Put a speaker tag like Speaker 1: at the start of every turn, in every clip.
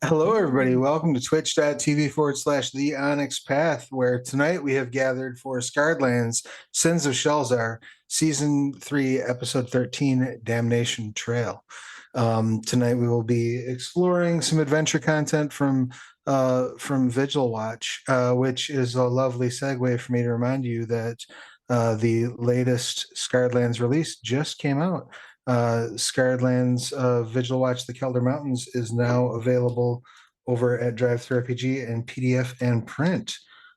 Speaker 1: Hello, everybody. Welcome to twitch.tv/the Onyx Path, where tonight we have gathered for Scarredlands, Sins of Shelzar, Season 3, Episode 13, Damnation Trail. Tonight we will be exploring some adventure content from Vigil Watch, which is a lovely segue for me to remind you that the latest Scarredlands release just came out. Scarredlands Vigil Watch the Kelder Mountains is now available over at Drive-Thru RPG in PDF and print.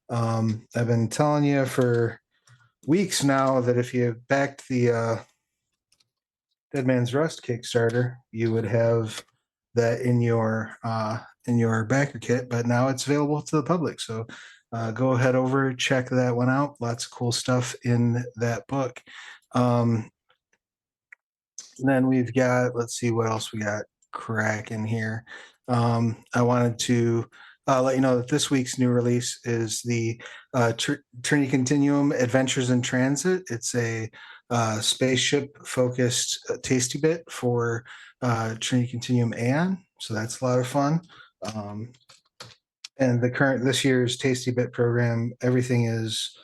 Speaker 1: I've been telling you for weeks now that if you backed the Dead Man's Rust Kickstarter, you would have that in your backer kit, but now it's available to the public. So go ahead over, check that one out. Lots of cool stuff in that book. Then we've got, let's see what else we got cracking here. I wanted to let you know that this week's new release is the Trinity Continuum Adventures in Transit. It's a spaceship-focused tasty bit for Trinity Continuum Aeon, so that's a lot of fun. And this year's tasty bit program, everything is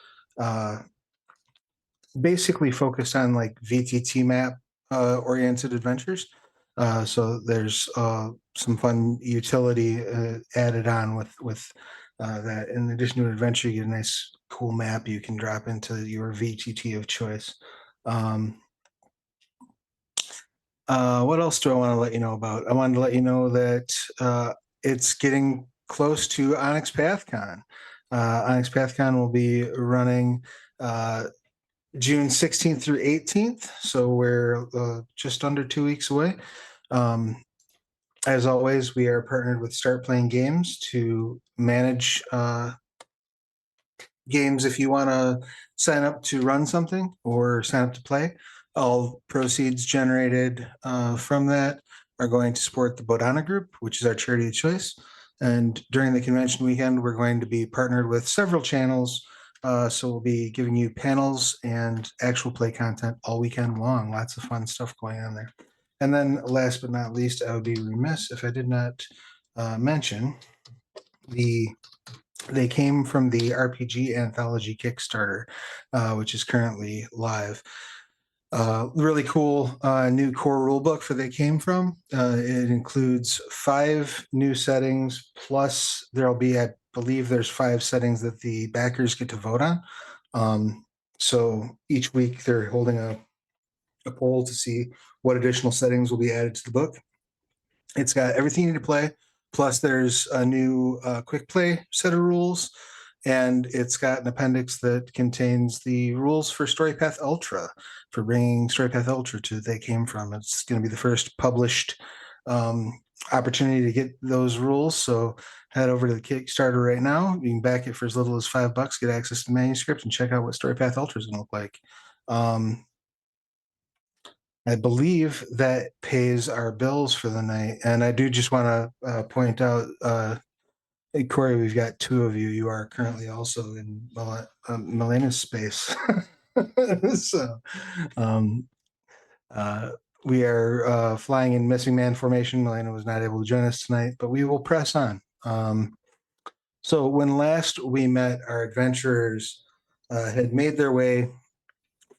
Speaker 1: basically focused on like VTT map oriented adventures. So there's some fun utility added on with that. In addition to an adventure, you get a nice cool map you can drop into your VTT of choice. What else do I want to let you know about? I wanted to let you know that it's getting close to Onyx PathCon. Onyx PathCon will be running June 16th through 18th. So we're just under 2 weeks away. As always, we are partnered with Start Playing Games to manage games. If you want to sign up to run something or sign up to play, all proceeds generated from that are going to support the Bodhana Group, which is our charity of choice. And during the convention weekend, we're going to be partnered with several channels. So we'll be giving you panels and actual play content all weekend long. Lots of fun stuff going on there. And then last but not least, I would be remiss if I did not mention they came from the RPG Anthology Kickstarter, which is currently live. Really cool new core rulebook for They Came From. It includes 5 new settings, plus there'll be, I believe there's 5 settings that the backers get to vote on. So each week they're holding a poll to see what additional settings will be added to the book. It's got everything you need to play, plus there's a new quick play set of rules, and it's got an appendix that contains the rules for StoryPath Ultra, for bringing StoryPath Ultra to They Came From. It's going to be the first published opportunity to get those rules. So head over to the Kickstarter right now. You can back it for as little as $5, get access to the manuscript, and check out what StoryPath Ultra is going to look like. I believe that pays our bills for the night. And I do just want to point out, hey, Corey, we've got 2 of you. You are currently also in Melena's space. So we are flying in missing man formation. Melena was not able to join us tonight, but we will press on. So when last we met, our adventurers had made their way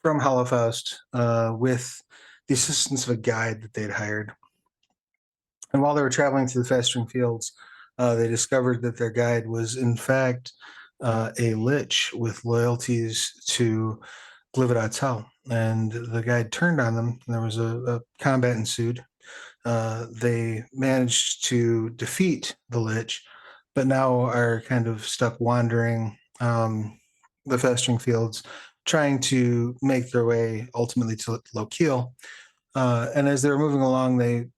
Speaker 1: from Holofaust with the assistance of a guide that they'd hired. And while they were traveling through the festering fields, they discovered that their guide was, in fact, a lich with loyalties to Glividatel. And the guide turned on them, and there was a combat ensued. They managed to defeat the lich, but now are kind of stuck wandering the festering fields, trying to make their way ultimately to Lokiel. And as they were moving along, they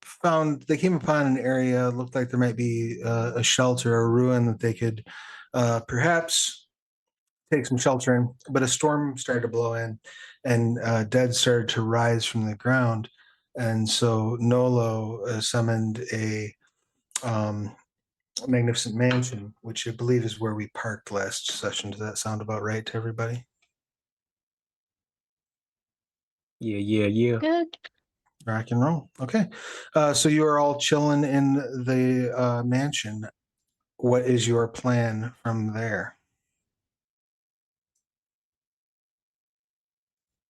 Speaker 1: came upon an area, looked like there might be a shelter, a ruin that they could perhaps take some shelter in. But a storm started to blow in, and dead started to rise from the ground. And so Nolo summoned a magnificent mansion, which I believe is where we parked last session. Does that sound about right to everybody?
Speaker 2: Yeah.
Speaker 3: Good.
Speaker 1: Rock and roll. Okay. So you are all chilling in the mansion. What is your plan from there?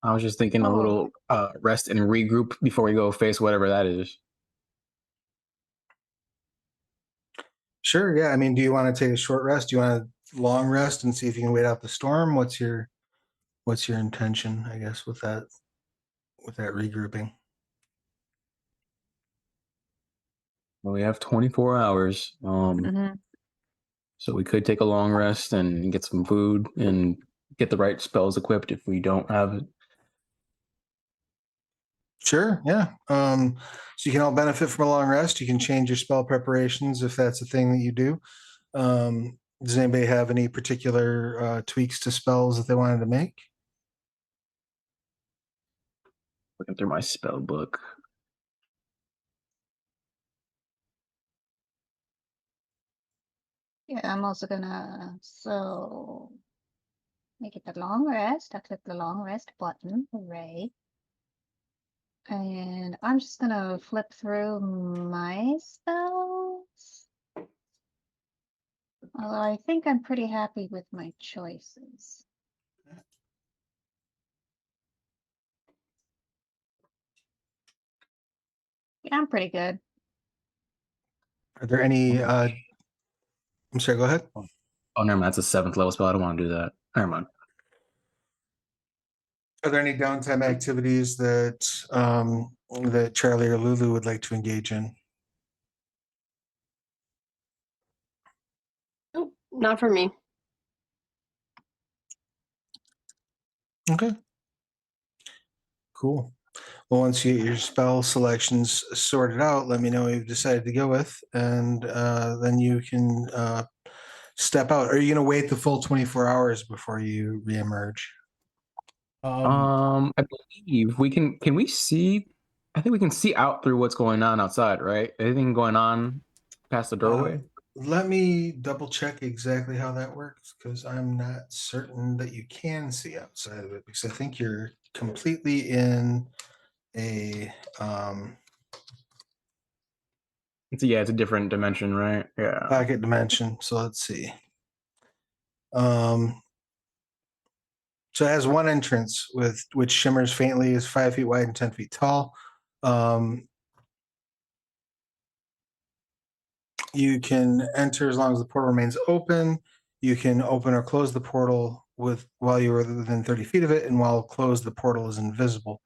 Speaker 2: I was just thinking a
Speaker 3: Oh,
Speaker 2: little rest and regroup before we go face whatever that is.
Speaker 1: Sure. Yeah. I mean, do you want to take a short rest? Do you want a long rest and see if you can wait out the storm? What's your intention, I guess, with that regrouping?
Speaker 2: Well, we have 24 hours.
Speaker 3: mhm.
Speaker 2: So we could take a long rest and get some food and get the right spells equipped if we don't have it.
Speaker 1: Sure. Yeah. So you can all benefit from a long rest. You can change your spell preparations if that's a thing that you do. Does anybody have any particular tweaks to spells that they wanted to make?
Speaker 2: Looking through my spell book.
Speaker 3: Yeah, I'm also gonna make it a long rest. I click the long rest button. Hooray. And I'm just gonna flip through my spells. Although I think I'm pretty happy with my choices. Yeah, I'm pretty good.
Speaker 1: Are there any? I'm sorry. Go ahead.
Speaker 2: Oh, never mind. That's a 7th level spell. I don't want to do that. Never mind.
Speaker 1: Are there any downtime activities that Charlie or Lulu would like to engage in?
Speaker 4: Nope, not for me.
Speaker 1: Okay. Cool. Well, once you get your spell selections sorted out, let me know what you've decided to go with, and then you can step out. Are you going to wait the full 24 hours before you reemerge?
Speaker 2: I believe we can. Can we see? I think we can see out through what's going on outside, right? Anything going on past the doorway?
Speaker 1: Let me double check exactly how that works, because I'm not certain that you can see outside of it, because I think you're completely in a
Speaker 2: It's a different dimension, right? Yeah.
Speaker 1: pocket dimension. So let's see. Um, so it has one entrance with which shimmers faintly, is 5 feet wide and 10 feet tall. You can enter as long as the portal remains open. You can open or close the portal while you are within 30 feet of it, and while closed, the portal is invisible.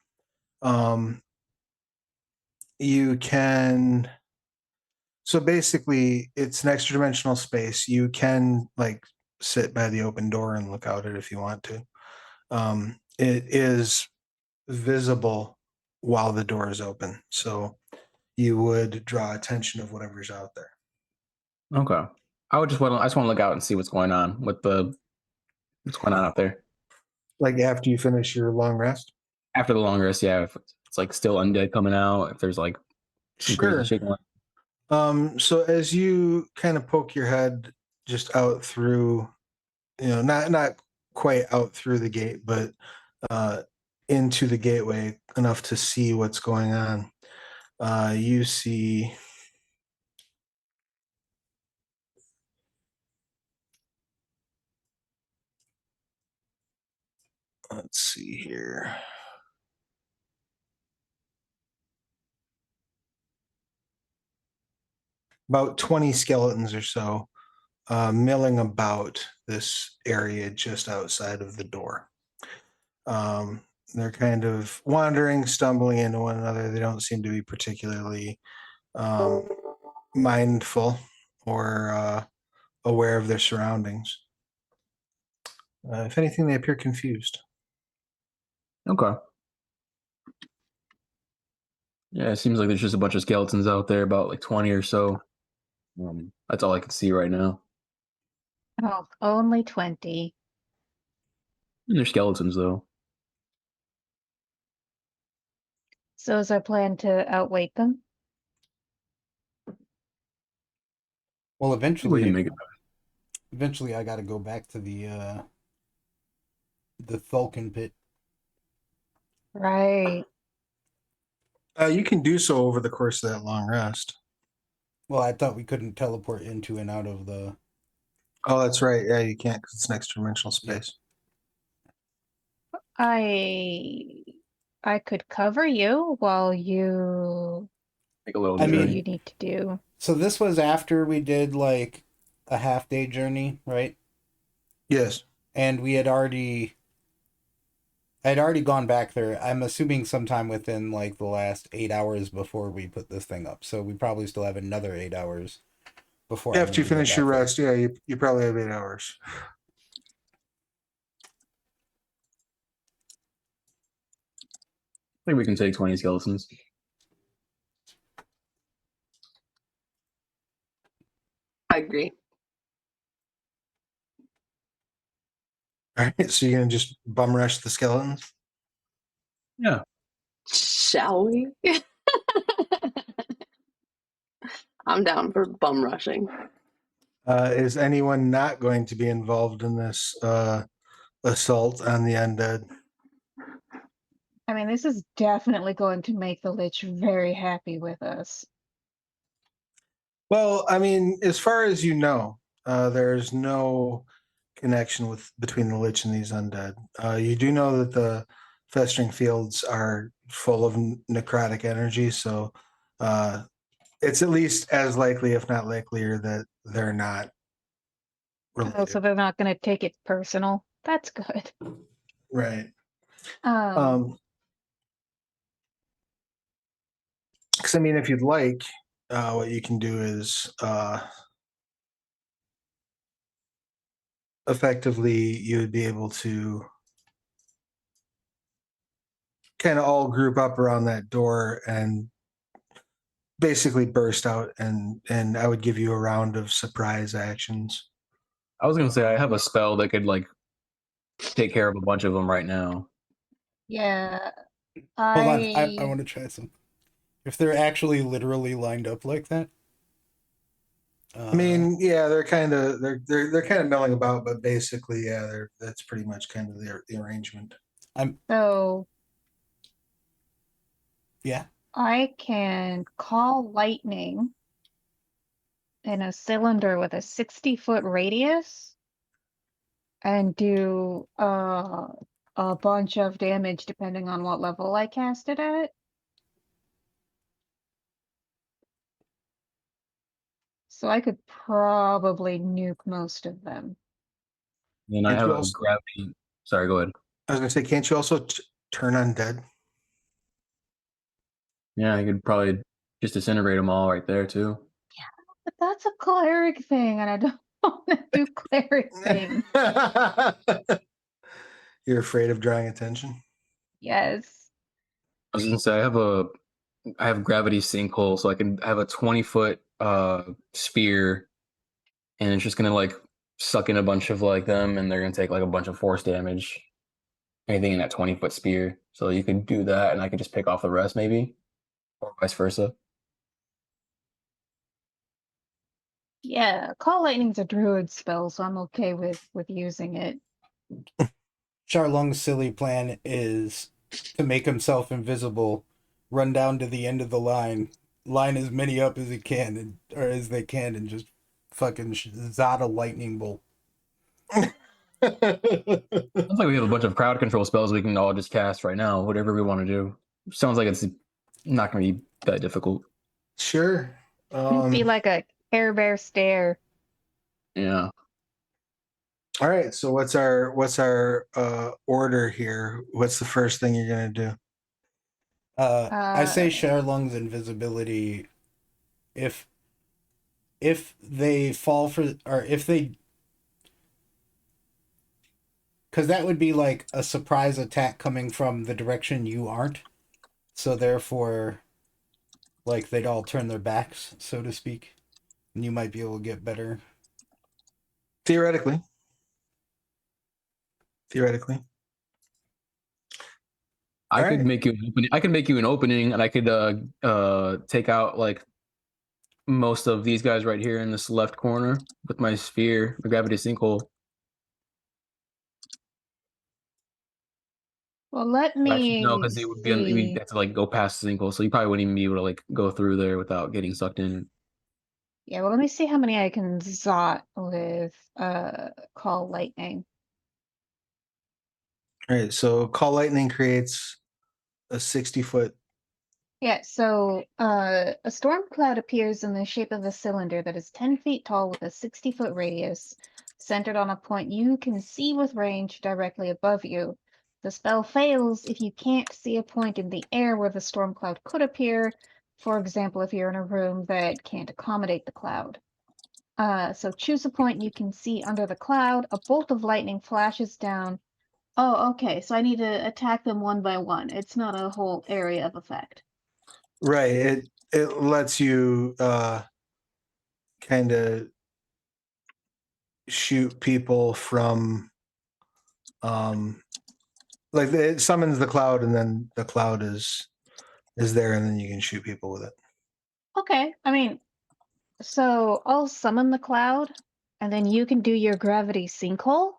Speaker 1: You can. So basically, it's an extra dimensional space. You can like sit by the open door and look out it if you want to. It is visible while the door is open, so you would draw attention of whatever's out there.
Speaker 2: Okay. I just want to look out and see what's going on what's going on out there.
Speaker 1: Like after you finish your long rest.
Speaker 2: After the long rest, yeah. If it's like still undead coming out, if there's like some crazy
Speaker 1: Sure.
Speaker 2: shit going on.
Speaker 1: So as you kind of poke your head just out through, not quite out through the gate, but into the gateway enough to see what's going on, you see. Let's see here. About 20 skeletons or so milling about this area just outside of the door. They're kind of wandering, stumbling into one another. They don't seem to be particularly mindful or aware of their surroundings. If anything, they appear confused.
Speaker 2: Okay. Yeah, it seems like there's just a bunch of skeletons out there, about like 20 or so. That's all I can see right now.
Speaker 3: Oh, only 20.
Speaker 2: And they're skeletons, though.
Speaker 3: So is our plan to outweight them?
Speaker 5: Well,
Speaker 2: We can
Speaker 5: eventually,
Speaker 2: make it.
Speaker 5: I got to go back to the Falcon Pit.
Speaker 3: Right.
Speaker 1: You can do so over the course of that long rest.
Speaker 5: Well, I thought we couldn't teleport into and out of the.
Speaker 1: Oh, that's right. Yeah, you can't because it's an extra dimensional
Speaker 5: Yeah.
Speaker 1: space.
Speaker 3: I could cover you while you
Speaker 2: Like a little
Speaker 5: I
Speaker 3: do
Speaker 5: mean-
Speaker 3: what
Speaker 2: journey.
Speaker 3: you need to do.
Speaker 5: So this was after we did like a half-day journey, right?
Speaker 1: Yes.
Speaker 5: And we had already. I'd already gone back there. I'm assuming sometime within like the last 8 hours before we put this thing up. So we probably still have another 8 hours before. I
Speaker 1: After
Speaker 5: need
Speaker 1: you
Speaker 5: to go
Speaker 1: finish
Speaker 5: back
Speaker 1: your
Speaker 5: there.
Speaker 1: rest, yeah, you probably have 8 hours.
Speaker 2: I think we can take 20 skeletons.
Speaker 4: I agree.
Speaker 1: All right. So you're gonna just bum rush the skeletons?
Speaker 2: Yeah.
Speaker 4: Shall we? I'm down for bum rushing.
Speaker 1: Is anyone not going to be involved in this assault on the undead?
Speaker 3: I mean, this is definitely going to make the Lich very happy with us.
Speaker 1: Well, I mean, as far as you know, there's no connection between the Lich and these undead. You do know that the festering fields are full of necrotic energy, so it's at least as likely, if not likelier, that they're not
Speaker 3: Oh,
Speaker 1: related.
Speaker 3: so they're not going to take it personal. That's good.
Speaker 1: Right.
Speaker 3: Um,
Speaker 1: Because I mean, if you'd like, what you can do is effectively you would be able to kind of all group up around that door and basically burst out, and I would give you a round of surprise actions.
Speaker 2: I was gonna say I have a spell that could like take care of a bunch of them right now.
Speaker 3: yeah.
Speaker 5: Hold on, I want to try some. If they're actually literally lined up like that.
Speaker 1: I mean, yeah, they're kind of they're kind of milling about, but basically, yeah, that's pretty much kind of the arrangement.
Speaker 3: So
Speaker 5: yeah.
Speaker 3: I can call lightning in a cylinder with a 60-foot radius and do a bunch of damage depending on what level I cast it at. So I could probably nuke most of them.
Speaker 2: And I
Speaker 1: Can't
Speaker 2: have
Speaker 1: you
Speaker 2: a
Speaker 1: also-
Speaker 2: gravity. Sorry, go ahead.
Speaker 1: I was gonna say, can't you also turn undead?
Speaker 2: Yeah, I could probably just disintegrate them all right there too.
Speaker 3: But that's a cleric thing, and I don't want to do cleric things.
Speaker 1: You're afraid of drawing attention?
Speaker 3: Yes.
Speaker 2: I was gonna say I have gravity sinkhole, so I can have a 20-foot spear, and it's just gonna like suck in a bunch of like them, and they're gonna take like a bunch of force damage. Anything in that 20-foot spear. So you could do that, and I could just pick off the rest, maybe, or vice versa.
Speaker 3: Yeah, call lightning's a druid spell, so I'm okay with using it.
Speaker 5: Charlong's silly plan is to make himself invisible, run down to the end of the line as many up as he can, or as they can, and just fucking zot a lightning bolt.
Speaker 2: Sounds like we have a bunch of crowd control spells we can all just cast right now, whatever we want to do. Sounds like it's not going to be that difficult.
Speaker 1: Sure.
Speaker 3: It'd be like a Care Bear stare.
Speaker 2: Yeah.
Speaker 1: All right. So what's our order here? What's the first thing you're gonna do?
Speaker 5: I say
Speaker 3: Uh,
Speaker 5: Charlong's invisibility. If they fall for, or if they, because that would be like a surprise attack coming from the direction you aren't. So therefore, like they'd all turn their backs, so to speak, and you might be able to get better.
Speaker 1: Theoretically.
Speaker 2: I
Speaker 1: All
Speaker 2: could
Speaker 1: right.
Speaker 2: make you an opening. I could make you an opening, and I could take out like most of these guys right here in this left corner with my sphere, the gravity sinkhole.
Speaker 3: Well, let
Speaker 2: Well, actually, no,
Speaker 3: me
Speaker 2: because it would be we'd
Speaker 3: see.
Speaker 2: have to like go past the sinkhole, so you probably wouldn't even be able to like go through there without getting sucked in.
Speaker 3: Yeah, well, let me see how many I can zot with call lightning.
Speaker 1: All right, so call lightning creates a 60-foot.
Speaker 3: Yeah, so a storm cloud appears in the shape of a cylinder that is 10 feet tall with a 60-foot radius, centered on a point you can see with range directly above you. The spell fails if you can't see a point in the air where the storm cloud could appear, for example, if you're in a room that can't accommodate the cloud. So choose a point you can see under the cloud. A bolt of lightning flashes down. Oh, okay, so I need to attack them one by one. It's not a whole area of effect.
Speaker 1: Right. It lets you kind of shoot people from like it summons the cloud and then the cloud is there and then you can shoot people with it.
Speaker 3: Okay, I mean, so I'll summon the cloud, and then you can do your gravity sinkhole,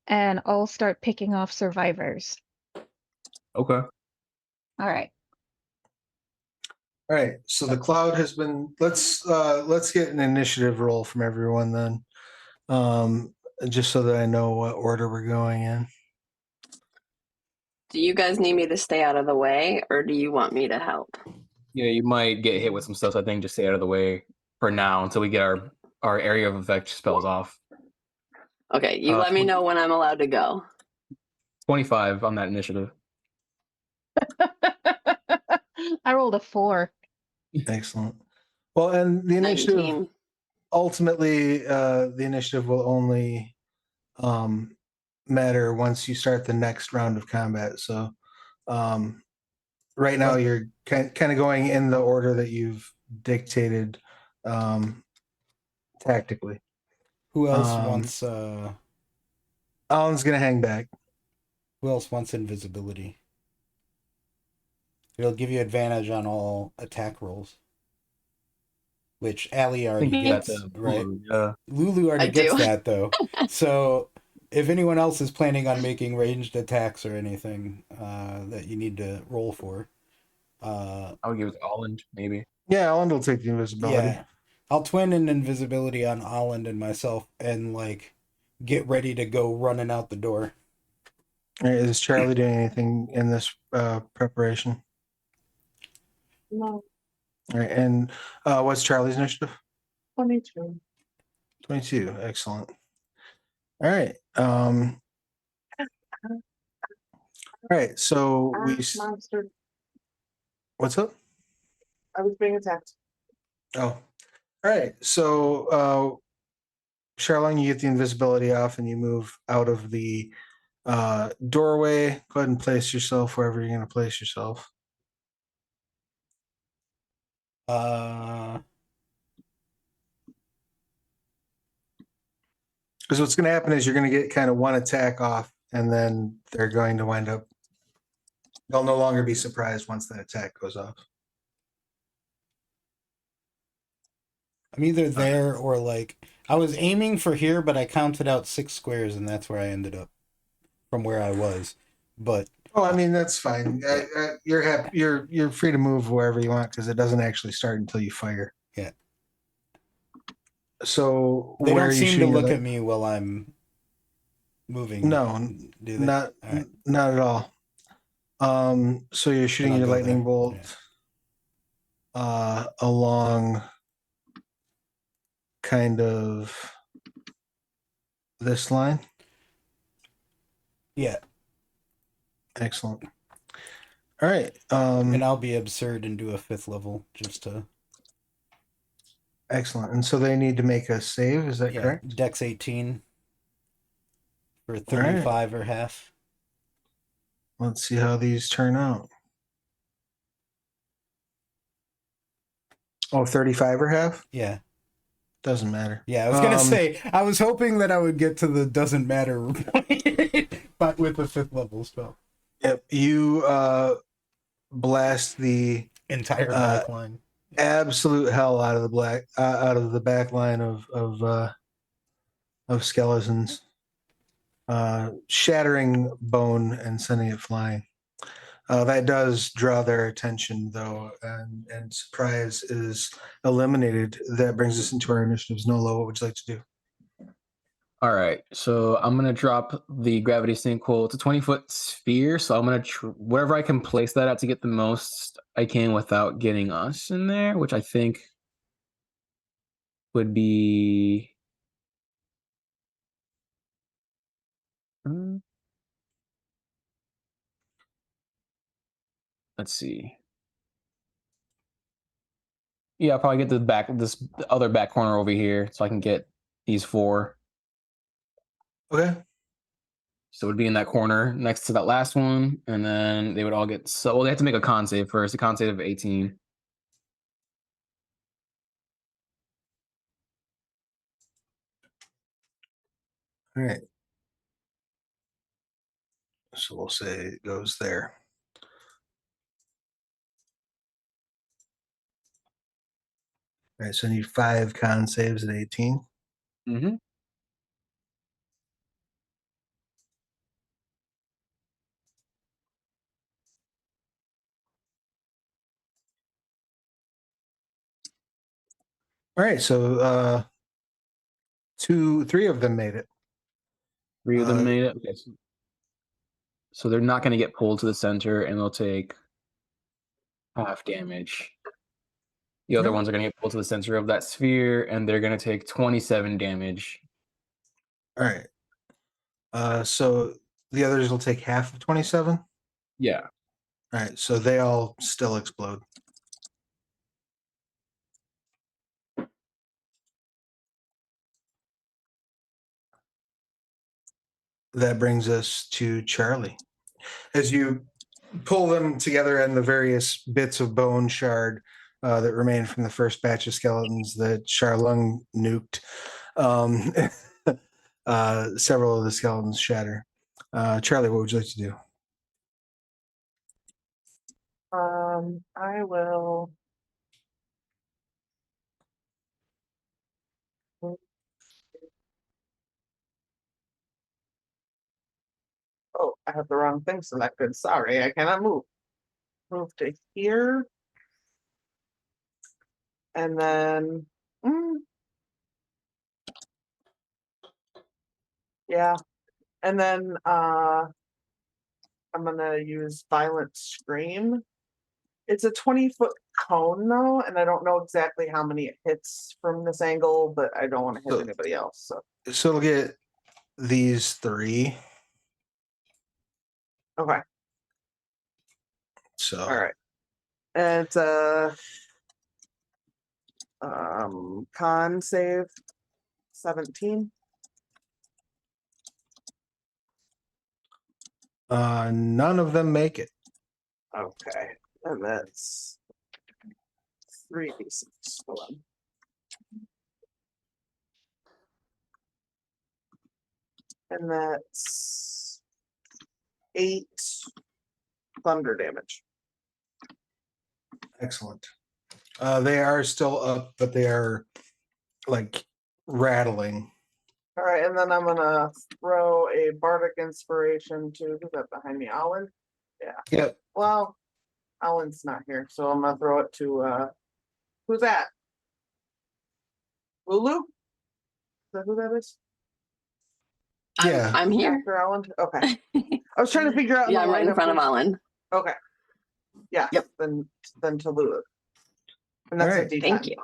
Speaker 3: and I'll start picking off survivors.
Speaker 2: Okay.
Speaker 3: All right.
Speaker 1: All right. So the cloud has been let's get an initiative roll from everyone then. Just so that I know what order we're going in.
Speaker 4: Do you guys need me to stay out of the way, or do you want me to help?
Speaker 2: Yeah, you might get hit with some stuff, so I think just stay out of the way for now until we get our area of effect spells off.
Speaker 4: Okay, you let me know when I'm allowed to go.
Speaker 2: 25 on that initiative.
Speaker 3: I rolled a 4.
Speaker 1: Excellent. Well, and the initiative
Speaker 4: 19.
Speaker 1: ultimately the initiative will only matter once you start the next round of combat. So right now you're kind of going in the order that you've dictated tactically.
Speaker 5: Who else wants
Speaker 1: Alan's gonna hang back.
Speaker 5: who else wants invisibility? It'll give you advantage on all attack rolls. Which Allie already
Speaker 2: You got
Speaker 5: gets,
Speaker 2: the
Speaker 5: right?
Speaker 2: Yeah.
Speaker 5: Lulu already
Speaker 4: I
Speaker 5: gets
Speaker 4: do.
Speaker 5: that though. So if anyone else is planning on making ranged attacks or anything that you need to roll for,
Speaker 2: I would give it to Holland, maybe.
Speaker 1: Yeah, Alan will take the invisibility.
Speaker 5: yeah, I'll twin an invisibility on Holland and myself and like get ready to go running out the door.
Speaker 1: All right, is Charlie doing anything in this preparation?
Speaker 6: No,
Speaker 1: All right, and what's Charlie's initiative?
Speaker 6: 22.
Speaker 1: 22. Excellent. All right. All right. So
Speaker 6: Monster.
Speaker 1: what's up?
Speaker 6: I was being attacked.
Speaker 1: Oh, all right. So Charlene, you get the invisibility off and you move out of the doorway. Go ahead and place yourself wherever you're going to place yourself. Because what's going to happen is you're going to get kind of one attack off, and then they're going to wind up. They'll no longer be surprised once that attack goes off.
Speaker 5: I'm either there or like I was aiming for here, but I counted out 6 squares and that's where I ended up from where I was. But
Speaker 1: Oh, I mean that's fine. You're happy. You're free to move wherever you want because it doesn't actually start until you fire.
Speaker 5: yeah,
Speaker 1: So
Speaker 5: they
Speaker 1: where
Speaker 5: don't
Speaker 1: are you
Speaker 5: seem to
Speaker 1: shooting
Speaker 5: look
Speaker 1: your
Speaker 5: at me while I'm moving.
Speaker 1: No,
Speaker 5: do they?
Speaker 1: not
Speaker 5: All right.
Speaker 1: not at all. So you're shooting
Speaker 5: Then I'll
Speaker 1: your
Speaker 5: go
Speaker 1: lightning
Speaker 5: there.
Speaker 1: bolt along kind of this line.
Speaker 5: Yeah,
Speaker 1: Excellent. All right.
Speaker 5: and I'll be absurd and do a 5th level just to.
Speaker 1: Excellent. And so they need to make a save. Is that correct?
Speaker 5: Dex 18 for 35 or half.
Speaker 1: Let's see how these turn out. Oh, 35 or half?
Speaker 5: Yeah.
Speaker 1: Doesn't matter.
Speaker 5: Yeah, I was gonna say I was hoping that I would get to the doesn't matter point, but with the 5th level spell.
Speaker 1: Yep. You blast the
Speaker 5: Entire back line.
Speaker 1: absolute hell out of the back line of skeletons. shattering bone and sending it flying. That does draw their attention, though, and surprise is eliminated. That brings us into our initiatives. Nolo, what would you like to do?
Speaker 2: All right, so I'm gonna drop the gravity sinkhole. It's a 20-foot sphere, so I'm gonna wherever I can place that at to get the most I can without getting us in there, which I think would be. Let's see. Yeah, I'll probably get this other back corner over here, so I can get these 4.
Speaker 1: Okay.
Speaker 2: So it would be in that corner next to that last one, and then they would all get well, they have to make a con save first. A con save of 18.
Speaker 1: All right. So we'll say it goes there. All right, so I need 5 con saves at 18.
Speaker 2: Mm-hmm.
Speaker 1: All right, so 3 of them made it.
Speaker 2: 3 of them made it. Okay. So they're not going to get pulled to the center, and they'll take half damage. The other ones are going to get pulled to the center of that sphere, and they're going to take 27 damage.
Speaker 1: All right. So the others will take half of 27.
Speaker 2: Yeah.
Speaker 1: All right, so they all still explode. That brings us to Charlie. As you pull them together and the various bits of bone shard that remain from the first batch of skeletons that Charlung nuked, several of the skeletons shatter. Charlie, what would you like to do?
Speaker 6: I will. Oh, I have the wrong thing selected. Sorry, I cannot move. Move to here. And then, yeah. And then I'm gonna use Violent Scream. It's a 20-foot cone though, and I don't know exactly how many it hits from this angle, but I don't want to hit
Speaker 1: So-
Speaker 6: anybody else.
Speaker 1: So it'll get these 3.
Speaker 6: Okay,
Speaker 1: So
Speaker 6: all right. And it's a con save 17.
Speaker 1: None of them make it.
Speaker 6: Okay, and that's 3d6. Hold on. And that's 8 thunder damage.
Speaker 1: Excellent. They are still up, but they are like rattling.
Speaker 6: All right, and then I'm gonna throw a bardic inspiration to who's that behind me? Alan? Yeah.
Speaker 1: Yep.
Speaker 6: Well, Alan's not here, so I'm gonna throw it to who's that? Lulu? Is that who that is?
Speaker 1: Yeah.
Speaker 4: I'm here.
Speaker 6: After Alan? Okay. I was trying to figure out.
Speaker 4: Yeah, I'm right in
Speaker 6: lineup
Speaker 4: front of
Speaker 6: who's-
Speaker 4: Alan.
Speaker 6: Okay. Yeah.
Speaker 4: Yep.
Speaker 6: Then to Lulu. And that's
Speaker 1: All
Speaker 6: a
Speaker 1: right.
Speaker 6: D10.
Speaker 4: Thank you.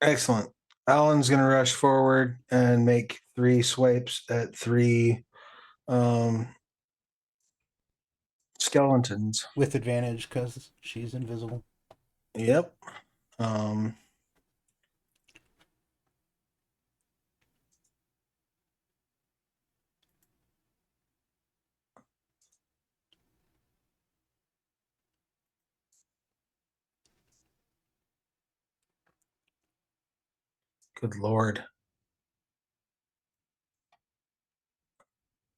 Speaker 1: Excellent. Alan's going to rush forward and make 3 swipes at 3 skeletons.
Speaker 5: With advantage because she's invisible.
Speaker 1: Yep. Good Lord.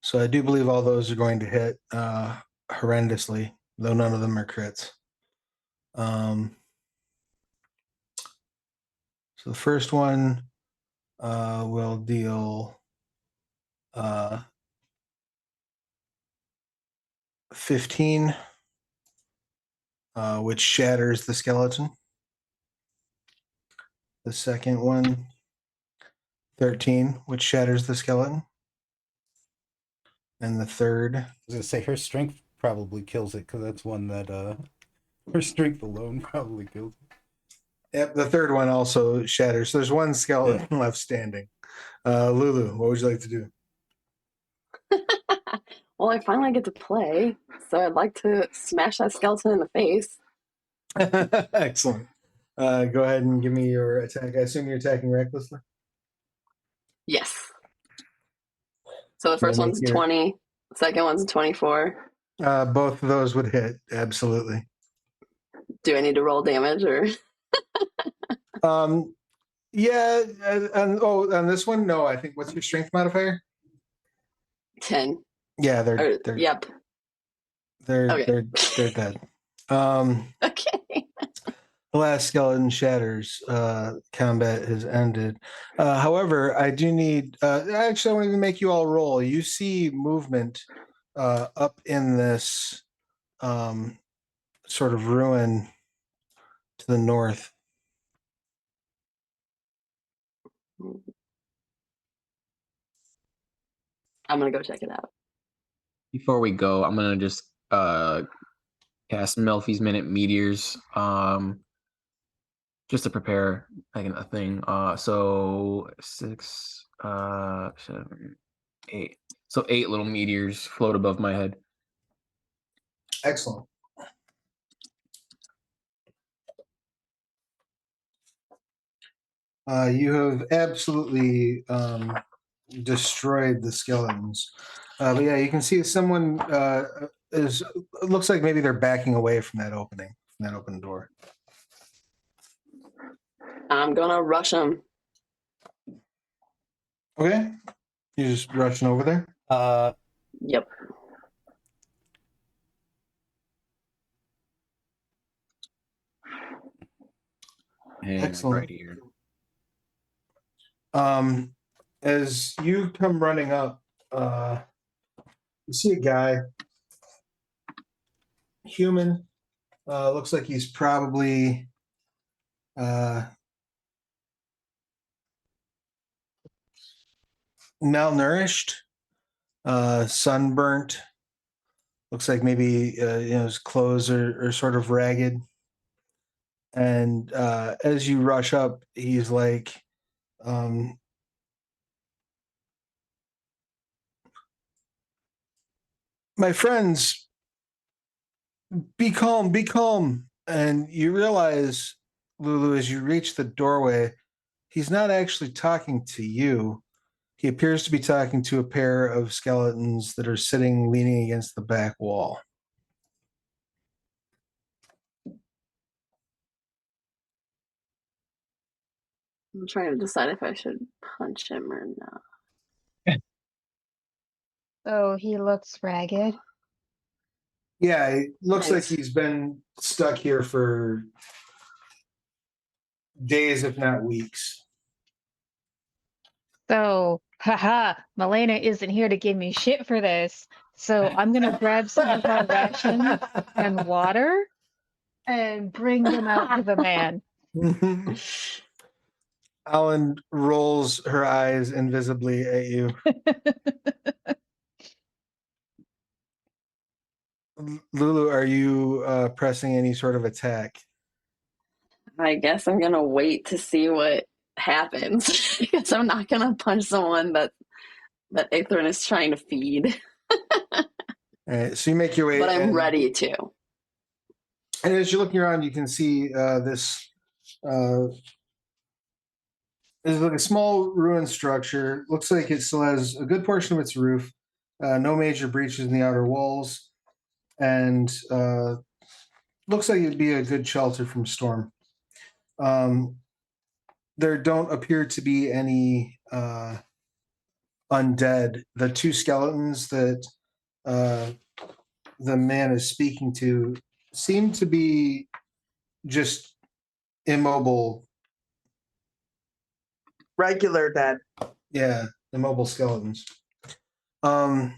Speaker 1: So I do believe all those are going to hit horrendously, though none of them are crits. So the first one will deal 15, which shatters the skeleton. The second one, 13, which shatters the skeleton. And the third,
Speaker 5: I was gonna say her strength probably kills it because that's one that her strength alone probably kills it.
Speaker 1: yep, the third one also shatters. So there's one skeleton left standing. Lulu, what would you like to do?
Speaker 4: Well, I finally get to play, so I'd like to smash that skeleton in the face.
Speaker 1: Excellent. Go ahead and give me your attack. I assume you're attacking recklessly.
Speaker 4: Yes. So the
Speaker 1: Can I
Speaker 4: first
Speaker 1: make
Speaker 4: one's
Speaker 1: your-
Speaker 4: 20, the second one's 24.
Speaker 1: Both of those would hit. Absolutely.
Speaker 4: Do I need to roll damage or?
Speaker 1: Yeah. On this one, no. I think what's your strength modifier?
Speaker 4: 10.
Speaker 1: Yeah, they're
Speaker 4: Yep.
Speaker 1: they're
Speaker 4: Okay.
Speaker 1: they're dead. The
Speaker 4: Okay.
Speaker 1: last skeleton shatters. Combat has ended. However, I do need. Actually, I won't even make you all roll. You see movement up in this sort of ruin to the north.
Speaker 4: I'm gonna go check it out.
Speaker 2: Before we go, I'm gonna just cast Melfi's Minute Meteors, just to prepare like a thing. So 6, 7, 8. So 8 little meteors float above my head.
Speaker 1: Excellent. You have absolutely destroyed the skeletons. But yeah, you can see someone is. It looks like maybe they're backing away from that opening, from that open door.
Speaker 4: I'm gonna rush them.
Speaker 1: Okay, you're just rushing over there.
Speaker 4: Yep.
Speaker 2: And
Speaker 1: Excellent.
Speaker 2: right here.
Speaker 1: As you come running up, you see a guy, human. Looks like he's probably malnourished, sunburnt. Looks like maybe his clothes are sort of ragged. And as you rush up, he's like, "My friends, be calm, be calm." And you realize, Lulu, as you reach the doorway, he's not actually talking to you. He appears to be talking to a pair of skeletons that are sitting, leaning against the back wall.
Speaker 4: I'm trying to decide if I should punch him or not.
Speaker 3: So he looks ragged.
Speaker 1: Yeah, it looks like
Speaker 4: Nice.
Speaker 1: he's been stuck here for days, if not weeks.
Speaker 3: So, haha, Milena isn't here to give me shit for this. So I'm gonna grab some of our rations and water and bring them out to the man.
Speaker 1: Alan rolls her eyes invisibly at you. Lulu, are you pressing any sort of attack?
Speaker 4: I guess I'm gonna wait to see what happens because I'm not gonna punch someone that Ithrin is trying to feed.
Speaker 1: All right, so you make your way.
Speaker 4: But I'm
Speaker 1: and,
Speaker 4: ready to.
Speaker 1: And as you're looking around, you can see this. There's like a small ruined structure. Looks like it still has a good portion of its roof. No major breaches in the outer walls, and looks like it'd be a good shelter from storm. There don't appear to be any undead. The two skeletons that the man is speaking to seem to be just immobile.
Speaker 6: Regular dead.
Speaker 1: Yeah, immobile skeletons. You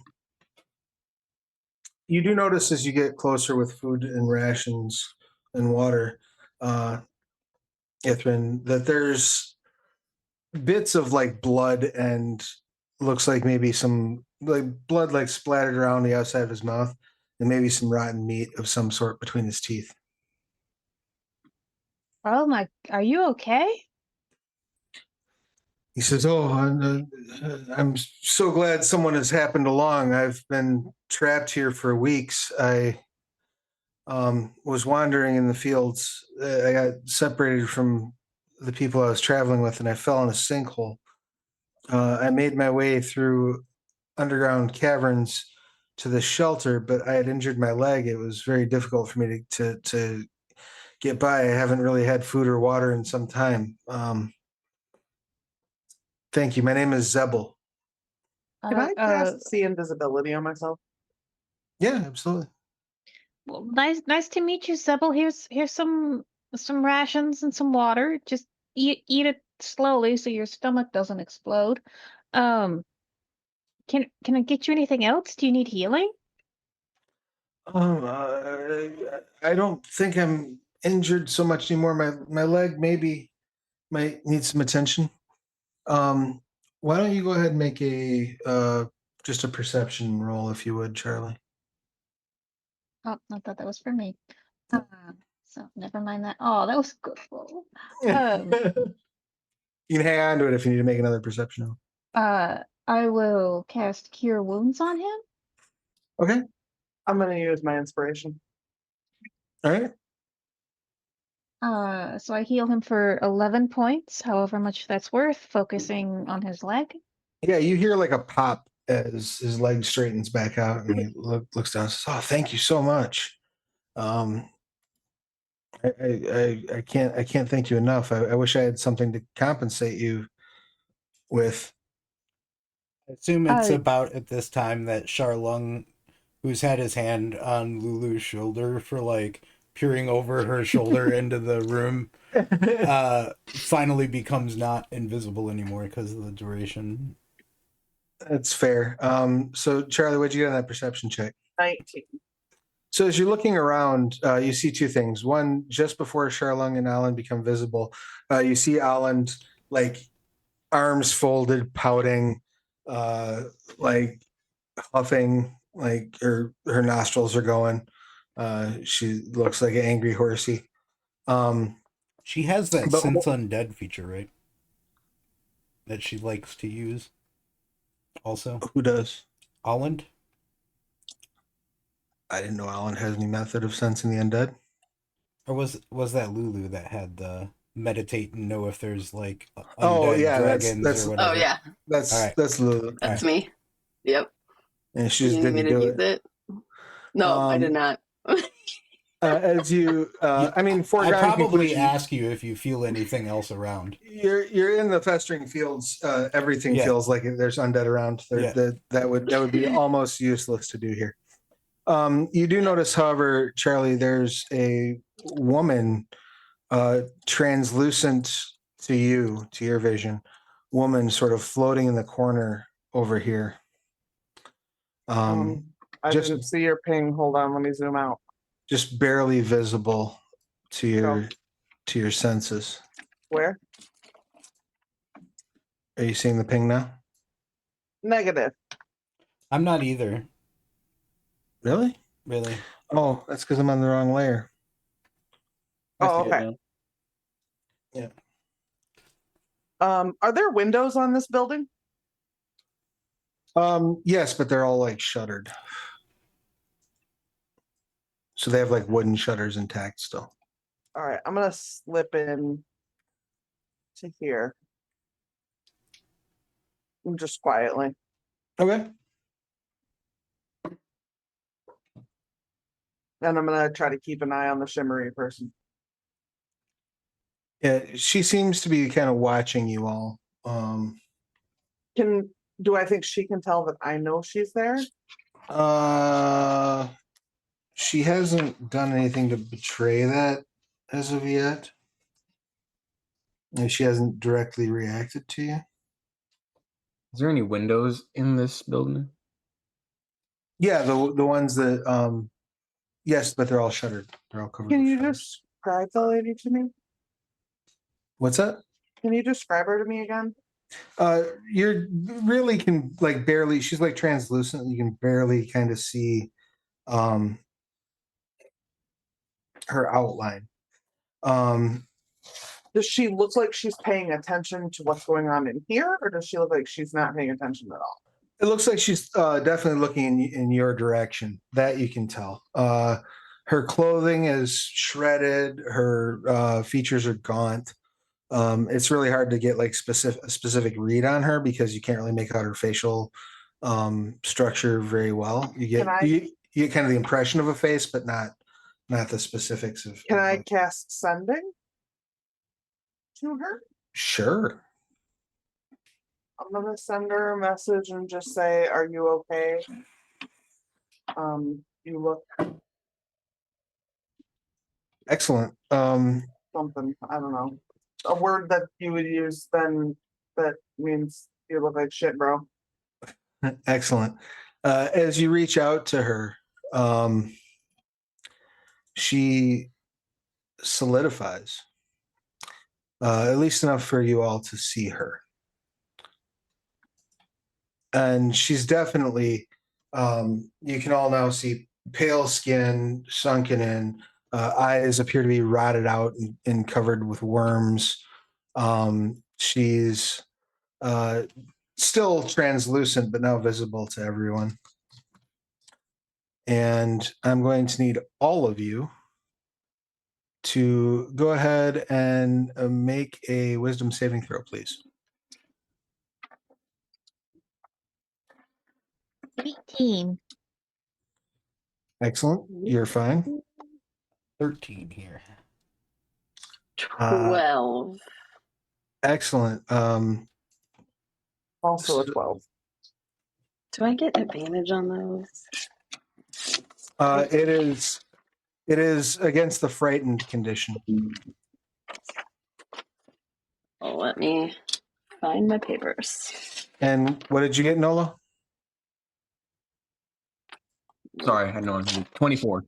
Speaker 1: do notice as you get closer with food and rations and water, Ithrin, that there's bits of like blood and looks like maybe some like blood like splattered around the outside of his mouth and maybe some rotten meat of some sort between his teeth.
Speaker 3: Oh my, are you okay?
Speaker 1: He says, "Oh, I'm so glad someone has happened along. I've been trapped here for weeks. I was wandering in the fields. I got separated from the people I was traveling with, and I fell in a sinkhole. I made my way through underground caverns to the shelter, but I had injured my leg. It was very difficult for me to get by. I haven't really had food or water in some time. Thank you. My name is Zebel."
Speaker 6: Can I cast see invisibility on myself?
Speaker 1: Yeah, absolutely.
Speaker 3: Well, nice to meet you, Sybil. Here's some rations and some water. Just eat it slowly so your stomach doesn't explode. Um, can I get you anything else? Do you need healing?
Speaker 1: I don't think I'm injured so much anymore. My leg maybe might need some attention. Why don't you go ahead and make a just a perception roll, if you would, Charlie?
Speaker 3: Oh, I thought that was for me. So never mind that. Oh, that was a good roll.
Speaker 1: You can hang on to it if you need to make another perception roll.
Speaker 3: I will cast Cure Wounds on him.
Speaker 1: Okay.
Speaker 6: I'm going to use my inspiration.
Speaker 1: All right.
Speaker 3: So I heal him for 11 points, however much that's worth, focusing on his leg.
Speaker 1: Yeah, you hear like a pop as his leg straightens back out, and he looks down and says, "Oh, thank you so much. I can't thank you enough. I wish I had something to compensate you with."
Speaker 5: I assume it's
Speaker 3: Uh,
Speaker 5: about at this time that Charlung, who's had his hand on Lulu's shoulder for like peering over her shoulder into the room, finally becomes not invisible anymore because of the duration.
Speaker 1: That's fair. So Charlie, what'd you get on that perception check?
Speaker 6: 19.
Speaker 1: So as you're looking around, you see two things. One, just before Charlung and Alan become visible, you see Alan like arms folded, pouting, like huffing, like her nostrils are going. She looks like an angry horsey.
Speaker 5: She has that
Speaker 1: But-
Speaker 5: sense undead feature, right? That she likes to use. Also,
Speaker 1: Who does?
Speaker 5: Holland.
Speaker 1: I didn't know Alan has any method of sensing the undead.
Speaker 5: Or was that Lulu that had the meditate and know if there's like undead
Speaker 1: Oh, yeah,
Speaker 5: dragons
Speaker 1: that's
Speaker 5: or whatever?
Speaker 4: Oh yeah,
Speaker 1: That's
Speaker 5: All right.
Speaker 1: that's Lulu.
Speaker 4: that's me. Yep.
Speaker 1: And she
Speaker 4: You
Speaker 1: just
Speaker 4: need me
Speaker 1: didn't
Speaker 4: to
Speaker 1: do
Speaker 4: use
Speaker 1: it.
Speaker 4: it? No, I did not.
Speaker 1: As you, I mean,
Speaker 5: I
Speaker 1: foregone
Speaker 5: probably
Speaker 1: conclusion,
Speaker 5: ask you if you feel anything else around.
Speaker 1: you're in the festering fields. Everything
Speaker 5: Yeah.
Speaker 1: feels like there's undead around.
Speaker 5: Yeah.
Speaker 1: That would be almost useless to do here. You do notice, however, Charlie, there's a woman, translucent to you, to your vision, woman sort of floating in the corner over here.
Speaker 6: I
Speaker 1: just-
Speaker 6: didn't see your ping. Hold on, let me zoom out.
Speaker 1: Just barely visible to your senses.
Speaker 6: Where?
Speaker 1: Are you seeing the ping now?
Speaker 6: Negative.
Speaker 5: I'm not either,
Speaker 1: Really?
Speaker 5: really.
Speaker 1: Oh, that's because I'm on the wrong layer.
Speaker 6: Oh,
Speaker 2: see it
Speaker 6: okay.
Speaker 2: now.
Speaker 6: Are there windows on this building?
Speaker 1: Yes, but they're all like shuttered. So they have like wooden shutters intact still.
Speaker 6: All right, I'm gonna slip in to here. Just quietly.
Speaker 1: Okay.
Speaker 6: And I'm gonna try to keep an eye on the shimmery person.
Speaker 1: Yeah, she seems to be kind of watching you all.
Speaker 6: Do I think she can tell that I know she's there?
Speaker 1: She hasn't done anything to betray that as of yet. And she hasn't directly reacted to you.
Speaker 2: Is there any windows in this building?
Speaker 1: Yeah, the ones that yes, but they're all shuttered. They're all covered.
Speaker 6: Can
Speaker 1: with
Speaker 6: you
Speaker 1: shutters.
Speaker 6: describe the lady to me?
Speaker 1: What's that?
Speaker 6: Can you describe her to me again?
Speaker 1: You're really can like barely. She's like translucent. You can barely kind of see her outline.
Speaker 6: Does she look like she's paying attention to what's going on in here, or does she look like she's not paying attention at all?
Speaker 1: It looks like she's definitely looking in your direction. That you can tell. Her clothing is shredded. Her features are gaunt. It's really hard to get like a specific read on her because you can't really make out her facial structure very well. You
Speaker 6: Can I-
Speaker 1: you get kind of the impression of a face, but not the specifics of.
Speaker 6: Can I cast sending to her?
Speaker 1: Sure.
Speaker 6: I'm gonna send her a message and just say, "Are you okay? You look
Speaker 1: Excellent.
Speaker 6: something. I don't know. A word that you would use then that means you look like shit, bro."
Speaker 1: Excellent. As you reach out to her, she solidifies, at least enough for you all to see her. And she's definitely, you can all now see pale skin, sunken in, eyes appear to be rotted out and covered with worms. She's still translucent, but now visible to everyone. And I'm going to need all of you to go ahead and make a wisdom saving throw, please.
Speaker 3: 18.
Speaker 1: Excellent. You're fine.
Speaker 5: 13 here.
Speaker 4: 12.
Speaker 1: Excellent.
Speaker 6: Also a 12.
Speaker 4: Do I get advantage on those?
Speaker 1: It is against the frightened condition.
Speaker 4: Well, let me find my papers.
Speaker 1: And what did you get, Nola?
Speaker 2: Sorry, I had no idea. 24.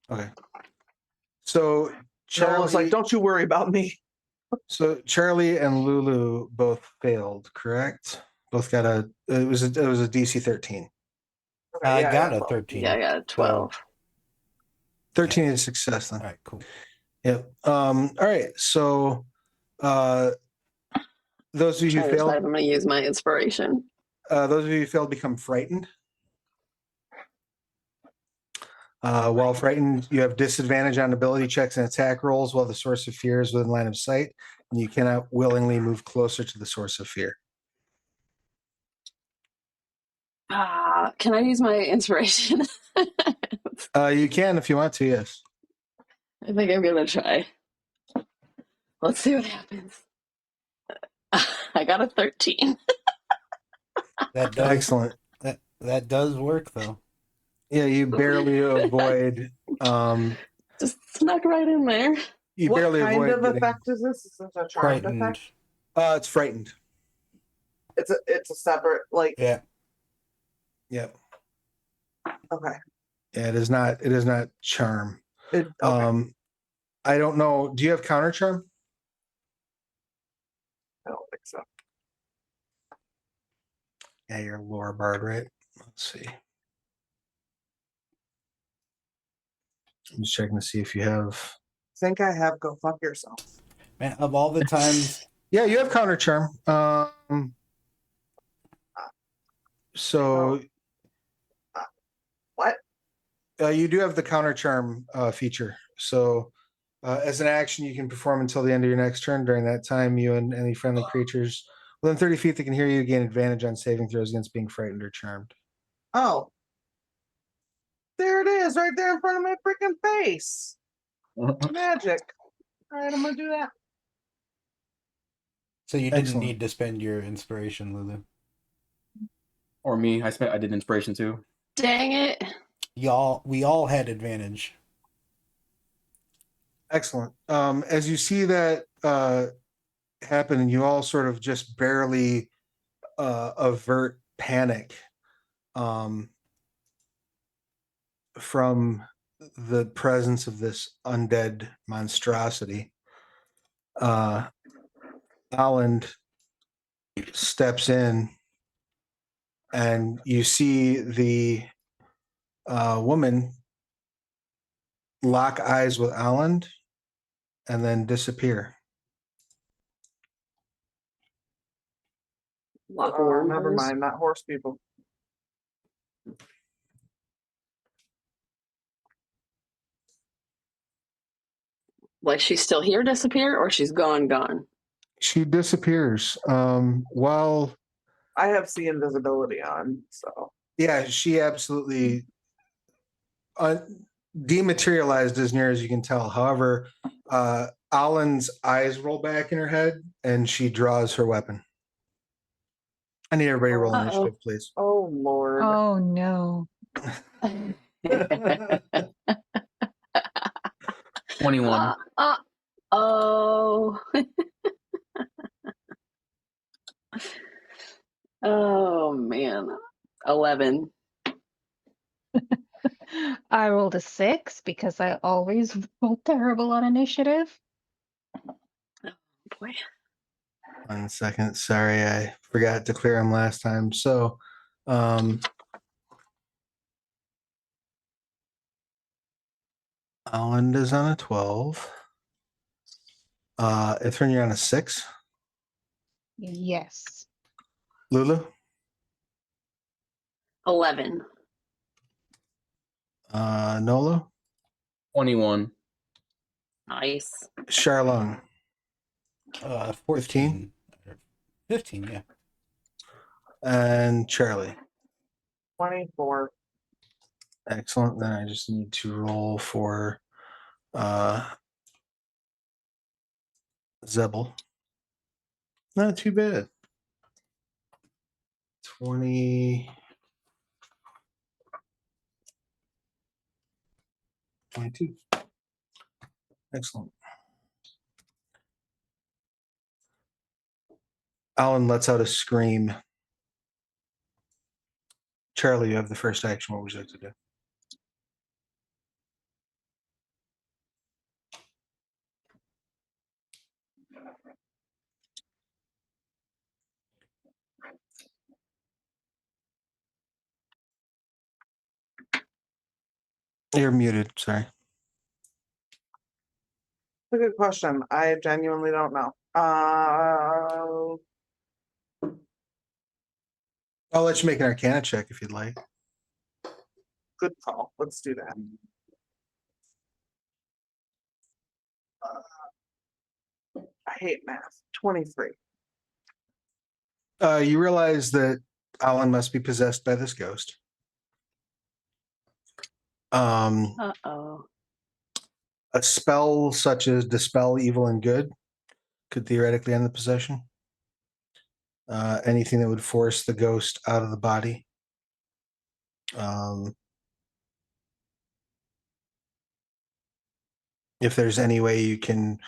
Speaker 1: Okay. So
Speaker 6: Charlie was like, "Don't you worry about me."
Speaker 1: So Charlie and Lulu both failed, correct? Both got it was a DC 13.
Speaker 6: Okay,
Speaker 5: I
Speaker 6: yeah,
Speaker 5: got a
Speaker 6: 12.
Speaker 5: 13.
Speaker 4: Yeah, I got a 12.
Speaker 1: 13 is success then.
Speaker 5: All right, cool.
Speaker 1: Yep. All right. So those of you who
Speaker 4: I decide
Speaker 1: failed,
Speaker 4: I'm going to use my inspiration.
Speaker 1: those of you who failed become frightened. While frightened, you have disadvantage on ability checks and attack rolls while the source of fear is within line of sight, and you cannot willingly move closer to the source of fear.
Speaker 4: Can I use my inspiration?
Speaker 1: You can if you want to, yes.
Speaker 4: I think I'm going to try. Let's see what happens. I got a 13.
Speaker 5: That does
Speaker 1: Excellent.
Speaker 5: that does work though.
Speaker 1: Yeah, you barely avoid.
Speaker 4: Just snuck right in there.
Speaker 1: You
Speaker 6: What
Speaker 1: barely
Speaker 6: kind
Speaker 1: avoid
Speaker 6: of
Speaker 1: getting.
Speaker 6: effect is this? Is this a charmed
Speaker 5: Frightened.
Speaker 6: effect?
Speaker 1: It's frightened.
Speaker 6: It's a separate
Speaker 5: Yeah.
Speaker 1: Yep.
Speaker 6: Okay.
Speaker 1: Yeah, it is not. It is not charm.
Speaker 6: Okay.
Speaker 1: I don't know. Do you have counter charm?
Speaker 6: I don't think so.
Speaker 1: Yeah, you're a lore bard, right? Let's see. I'm just checking to see if you have.
Speaker 6: Think I have go fuck yourself.
Speaker 5: Man, of all the times
Speaker 1: Yeah, you have counter charm. So
Speaker 6: What?
Speaker 1: you do have the counter charm feature. So as an action, you can perform until the end of your next turn. During that time, you and any friendly creatures within 30 feet that can hear you gain advantage on saving throws against being frightened or charmed.
Speaker 6: Oh. There it is, right there in front of my freaking face. Magic. All right, I'm gonna do that.
Speaker 5: so you didn't
Speaker 1: Excellent.
Speaker 5: need to spend your inspiration, Lulu.
Speaker 2: Or me. I did inspiration too.
Speaker 4: Dang it.
Speaker 5: We all had advantage.
Speaker 1: Excellent. As you see that happen, and you all sort of just barely avert panic. from the presence of this undead monstrosity, Holland steps in, and you see the woman lock eyes with Holland and then disappear.
Speaker 4: Lock
Speaker 6: Never
Speaker 4: wormholes.
Speaker 6: mind, not horse people.
Speaker 4: Like she's still here, disappear, or she's gone.
Speaker 1: She disappears. Well,
Speaker 6: I have see invisibility on, so
Speaker 1: yeah, she absolutely dematerialized as near as you can tell. However, Alan's eyes roll back in her head and she draws her weapon. I need everybody to roll
Speaker 4: Uh-oh.
Speaker 1: initiative, please.
Speaker 6: oh lord.
Speaker 3: Oh no.
Speaker 2: 21.
Speaker 4: Oh. Oh man. 11.
Speaker 3: I rolled a 6 because I always roll terrible on initiative.
Speaker 4: Boy.
Speaker 1: 1 second. Sorry, I forgot to clear them last time. So, Alan is on a 12. Ithrin, you're on a 6.
Speaker 3: Yes.
Speaker 1: Lulu,
Speaker 4: 11.
Speaker 1: Nolo,
Speaker 2: 21.
Speaker 4: Nice.
Speaker 1: Charlone,
Speaker 5: 14. 15, yeah.
Speaker 1: and Charlie.
Speaker 6: 24.
Speaker 1: Excellent. Then I just need to roll for Zebel. Not too bad. 20. 22. Excellent. Alan lets out a scream. Charlie, you have the first action. What would you like to do? You're muted. Sorry.
Speaker 6: It's a good question. I genuinely don't know.
Speaker 1: I'll let you make an Arcana check if you'd like.
Speaker 6: Good call. Let's do that. I hate math. 23.
Speaker 1: You realize that Alan must be possessed by this ghost.
Speaker 4: Uh-oh.
Speaker 1: A spell such as Dispel Evil and Good could theoretically end the possession. Anything that would force the ghost out of the body. If there's any way you can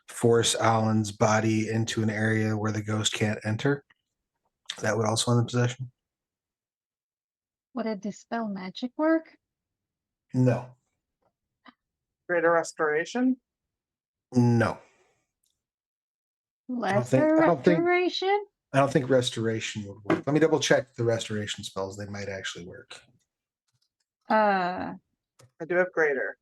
Speaker 1: force Alan's body into an area where the ghost can't enter, that would also end the possession.
Speaker 3: Would a dispel magic work?
Speaker 1: No.
Speaker 6: Greater restoration.
Speaker 1: No.
Speaker 3: Lesser
Speaker 1: I don't think
Speaker 3: restoration?
Speaker 1: I don't think restoration would work. Let me double check the restoration spells. They might actually work.
Speaker 3: I
Speaker 6: I do have greater.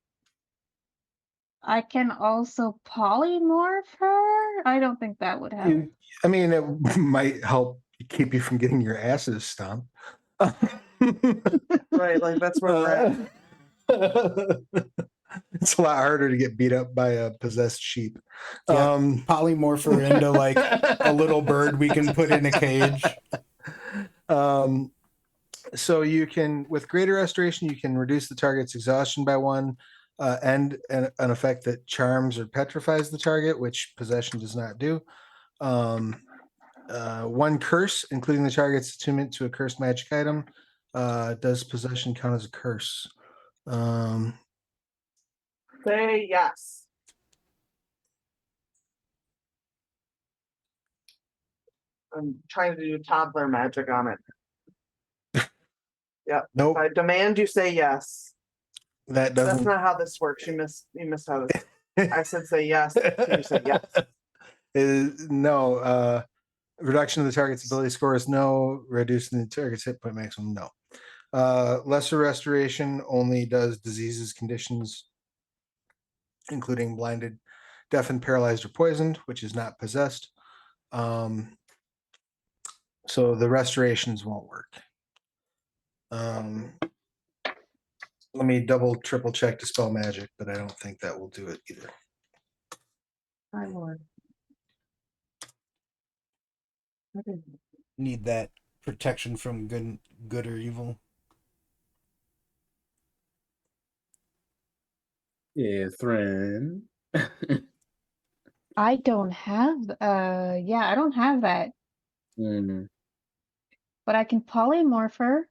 Speaker 3: can also polymorph her? I don't think that would help.
Speaker 1: I mean, it might help keep you from getting your asses stomped.
Speaker 6: Right, like that's where we're at.
Speaker 1: It's a lot harder to get beat up by a possessed sheep.
Speaker 5: Yeah, polymorph her into like a little bird we can put in a cage.
Speaker 1: So you can, with greater restoration, you can reduce the target's exhaustion by 1, and an effect that charms or petrifies the target, which possession does not do. 1 curse, including the target's attunement to a cursed magic item. Does possession count as a curse?
Speaker 6: Say yes. I'm trying to do toddler magic on it. Yep.
Speaker 1: Nope.
Speaker 6: I demand you say yes.
Speaker 1: That
Speaker 6: That's
Speaker 1: doesn't.
Speaker 6: not how this works. You missed how this. I said say yes. You said yes.
Speaker 1: No. Reduction of the target's ability score is no. Reducing the target's hit point maximum, no. Lesser restoration only does diseases, conditions, including blinded, deafened, paralyzed, or poisoned, which is not possessed. So the restorations won't work. Let me triple check Dispel Magic, but I don't think that will do it either.
Speaker 6: My lord.
Speaker 5: Need that protection from good or evil.
Speaker 2: Yeah, Thren.
Speaker 3: I don't have, yeah, I don't have that,
Speaker 2: Hmm.
Speaker 3: but I can polymorph her.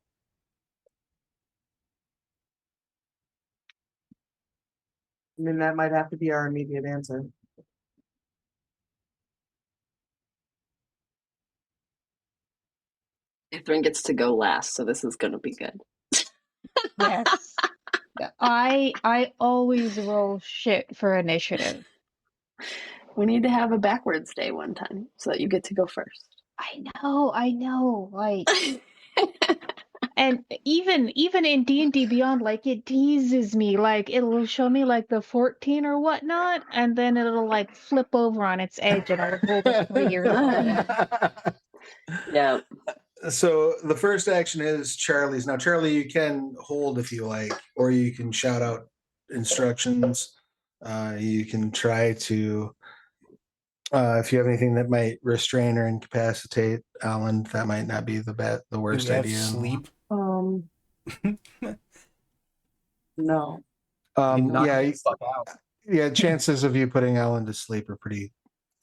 Speaker 6: I mean, that might have to be our immediate answer.
Speaker 4: Ithrin gets to go last, so this is gonna be good.
Speaker 3: Yes. I always roll shit for initiative.
Speaker 4: We need to have a backwards day one time so that you get to go first.
Speaker 3: I know, like, and even in D&D Beyond, like, it teases me, like, it'll show me, like, the 14 or whatnot, and then it'll, like, flip over on its edge, and I'll roll the 3 or 3.
Speaker 4: Yeah.
Speaker 1: So the first action is Charlie's. Now, Charlie, you can hold if you like, or you can shout out instructions. You can try to, if you have anything that might restrain or incapacitate Alan, that might not be the
Speaker 5: Do
Speaker 1: worst
Speaker 5: we have
Speaker 1: idea.
Speaker 5: sleep?
Speaker 6: No.
Speaker 2: Not
Speaker 1: Yeah,
Speaker 2: get stuck out.
Speaker 1: yeah. Chances of you putting Alan to sleep are pretty.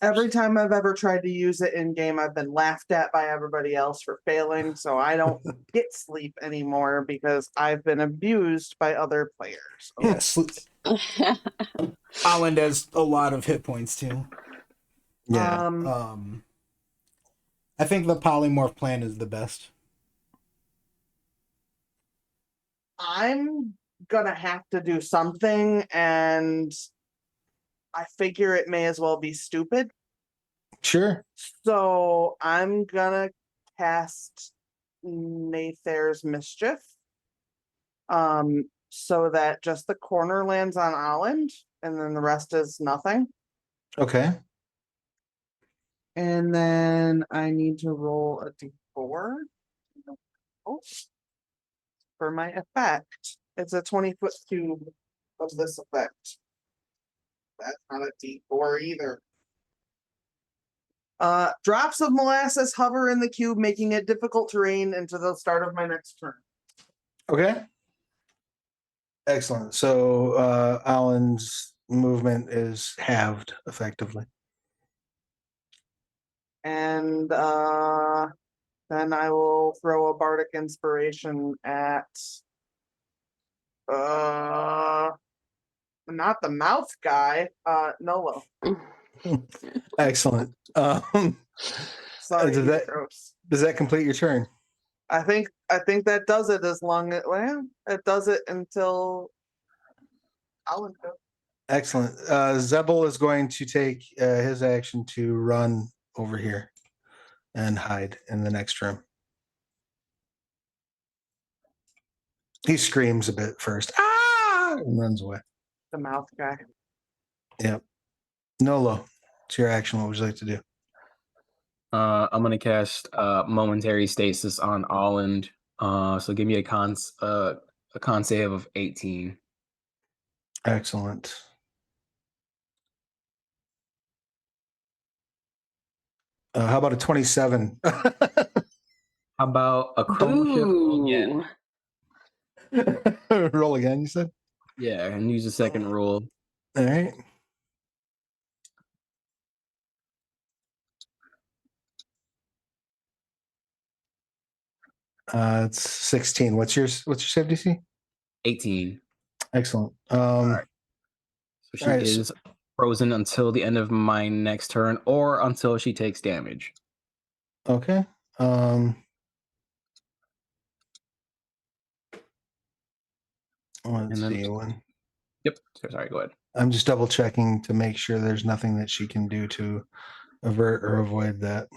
Speaker 6: Every time I've ever tried to use it in game, I've been laughed at by everybody else for failing. So I don't get sleep anymore because I've been abused by other players.
Speaker 5: Yeah, sleep. Holland has a lot of hit points too.
Speaker 1: Yeah.
Speaker 5: I think the polymorph plan is the best.
Speaker 6: I'm gonna have to do something, and I figure it may as well be stupid.
Speaker 1: Sure.
Speaker 6: So I'm gonna cast Nather's Mischief. So that just the corner lands on Holland, and then the rest is nothing.
Speaker 1: Okay.
Speaker 6: And then I need to roll a d4 for my effect. It's a 20-foot cube of this effect. That's not a d4 either. Drops of molasses hover in the cube, making it difficult terrain until the start of my next turn.
Speaker 1: Okay. Excellent. So Alan's movement is halved effectively.
Speaker 6: And then I will throw a bardic inspiration at not the mouth guy, Nolo.
Speaker 1: Excellent.
Speaker 6: Sorry,
Speaker 1: does that
Speaker 6: gross.
Speaker 1: does that complete your turn?
Speaker 6: I think that does it as long as it does it until Alan goes.
Speaker 1: Excellent. Zebel is going to take his action to run over here and hide in the next room. He screams a bit first, and runs away.
Speaker 6: The mouth guy.
Speaker 1: Yep. Nolo, it's your action. What would you like to do?
Speaker 2: I'm gonna cast momentary stasis on Holland. So give me a con save of 18.
Speaker 1: Excellent. How about a 27?
Speaker 2: How about a chroma shift again?
Speaker 1: Roll again, you said?
Speaker 2: Yeah, and use a second roll.
Speaker 1: All right. It's 16. What's your save DC?
Speaker 2: 18.
Speaker 1: Excellent.
Speaker 2: Right. So she
Speaker 1: all right,
Speaker 2: is frozen until the end of my next turn, or until she takes damage.
Speaker 1: Okay. Let's
Speaker 2: And then-
Speaker 1: see one.
Speaker 2: Yep. Sorry, go ahead.
Speaker 1: I'm just double checking to make sure there's nothing that she can do to avert or avoid that.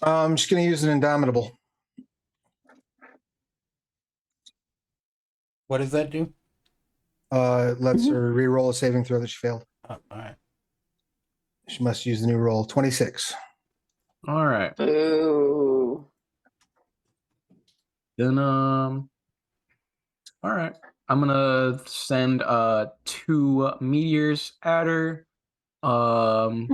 Speaker 1: I'm just going to use an Indomitable.
Speaker 5: What does that do?
Speaker 1: Lets her re-roll a saving throw that she failed.
Speaker 5: Oh, all right.
Speaker 1: She must use the new roll. 26.
Speaker 2: All right.
Speaker 4: Ooh.
Speaker 2: Then all right. I'm gonna send 2 meteors at her. I'm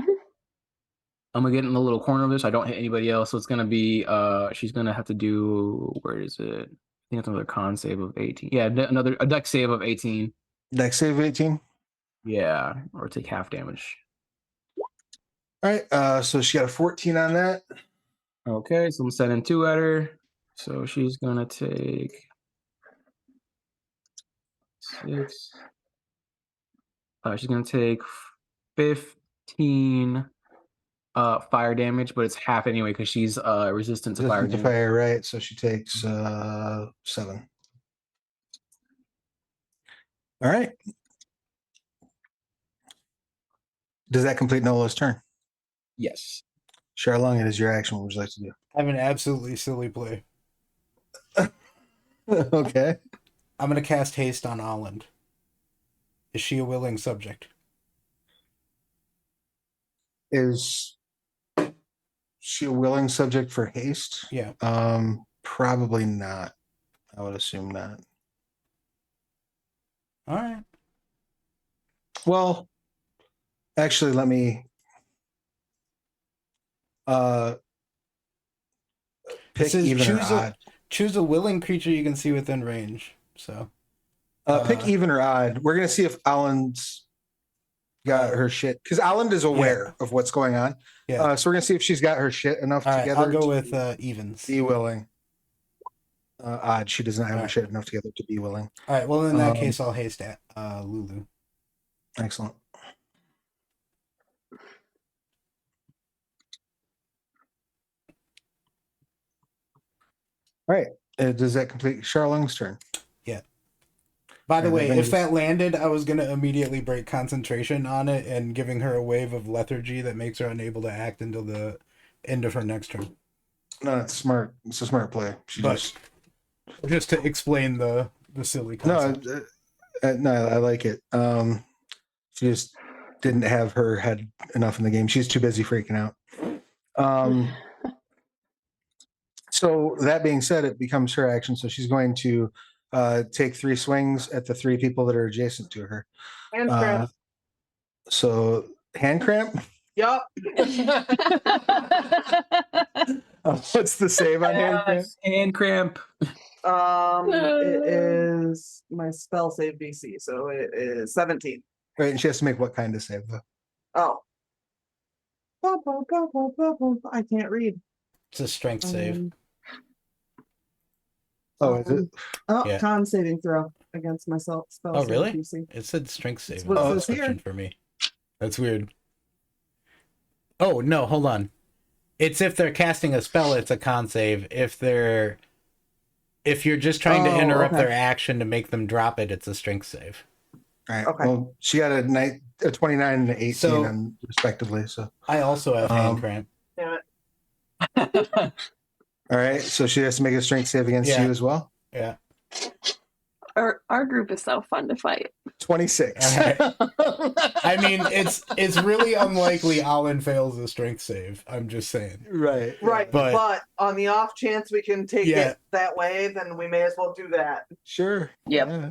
Speaker 2: gonna get in the little corner of this. I don't hit anybody else, so it's gonna be she's gonna have to do, where is it? I think it's another con save of 18. Yeah, another a dex save of 18.
Speaker 1: Dex save 18.
Speaker 2: Yeah, or take half damage.
Speaker 1: All right. So she got a 14 on that.
Speaker 2: Okay, so I'm sending 2 at her. So she's gonna take 6. She's gonna take 15 fire damage, but it's half anyway because she's resistant to fire
Speaker 1: Resistant to
Speaker 2: damage.
Speaker 1: fire, right? So she takes 7. All right. Does that complete Nola's turn?
Speaker 2: Yes.
Speaker 1: Charlong, it is your action. What would you like to do?
Speaker 5: I have an absolutely silly play.
Speaker 1: Okay.
Speaker 5: I'm going to cast haste on Holland. Is she a willing subject?
Speaker 1: Is she a willing subject for haste?
Speaker 5: Yeah.
Speaker 1: Probably not. I would assume not.
Speaker 5: All right.
Speaker 1: Well, actually, let me pick
Speaker 5: says
Speaker 1: even or
Speaker 5: choose a-
Speaker 1: odd.
Speaker 5: Choose a willing creature you can see within range. So
Speaker 1: Pick even or odd. We're gonna see if Alan's got her shit, because Alan is aware of what's going on.
Speaker 5: Yeah.
Speaker 1: So we're gonna see if she's got her shit enough
Speaker 5: all right,
Speaker 1: together.
Speaker 5: I'll go
Speaker 1: to
Speaker 5: with evens.
Speaker 1: be willing. Odd. She does not have her
Speaker 5: Alright.
Speaker 1: shit enough together to be willing.
Speaker 5: All right. Well, in that case, I'll haste at Lulu.
Speaker 1: Excellent. All right. Does that complete Charlong's turn?
Speaker 5: Yeah. By the
Speaker 1: Yeah,
Speaker 5: way,
Speaker 1: that
Speaker 5: if
Speaker 1: brings
Speaker 5: that landed, I was going to immediately break concentration on it and giving her a wave of lethargy that makes her unable to act until the end of her next turn.
Speaker 1: No, it's smart. It's a smart play. She
Speaker 5: But just to explain the silly
Speaker 1: no,
Speaker 5: concept.
Speaker 1: no, I like it. She just didn't have her head enough in the game. She's too busy freaking out. So that being said, it becomes her action. So she's going to take 3 swings at the 3 people that are adjacent to her.
Speaker 6: Hand cramp.
Speaker 1: So hand cramp.
Speaker 6: Yup.
Speaker 1: What's the save on hand cramp?
Speaker 2: Hand cramp.
Speaker 6: It is my spell save DC, so it is 17.
Speaker 1: Right, and she has to make what kind of save though?
Speaker 6: Oh. I can't read.
Speaker 5: It's a strength save.
Speaker 1: Is it?
Speaker 5: Yeah.
Speaker 6: Con saving throw against myself. Spell
Speaker 5: Oh,
Speaker 6: save
Speaker 5: really?
Speaker 6: DC.
Speaker 5: It said strength save.
Speaker 6: That's what
Speaker 5: in
Speaker 6: it
Speaker 5: the
Speaker 6: says here.
Speaker 5: description for me. That's weird. Oh, no, hold on. It's if they're casting a spell, it's a con save. If you're just trying to interrupt their action to make them drop it, it's a strength save.
Speaker 1: All right.
Speaker 6: Okay.
Speaker 1: Well, she got a 29 and an 18
Speaker 5: So-
Speaker 1: on, respectively. So
Speaker 5: I also have hand cramp.
Speaker 6: Damn it.
Speaker 1: all right. So she has to make a strength save against
Speaker 5: Yeah.
Speaker 1: you as well.
Speaker 5: Yeah.
Speaker 4: Our group is so fun to fight.
Speaker 1: 26.
Speaker 5: All I mean, it's really unlikely Alan fails a strength save. I'm just saying.
Speaker 1: Right.
Speaker 6: Right,
Speaker 5: But-
Speaker 6: but on the off chance we can take
Speaker 5: Yeah.
Speaker 6: it that way, then we may as well do that.
Speaker 1: Sure.
Speaker 4: Yep.
Speaker 1: Yeah.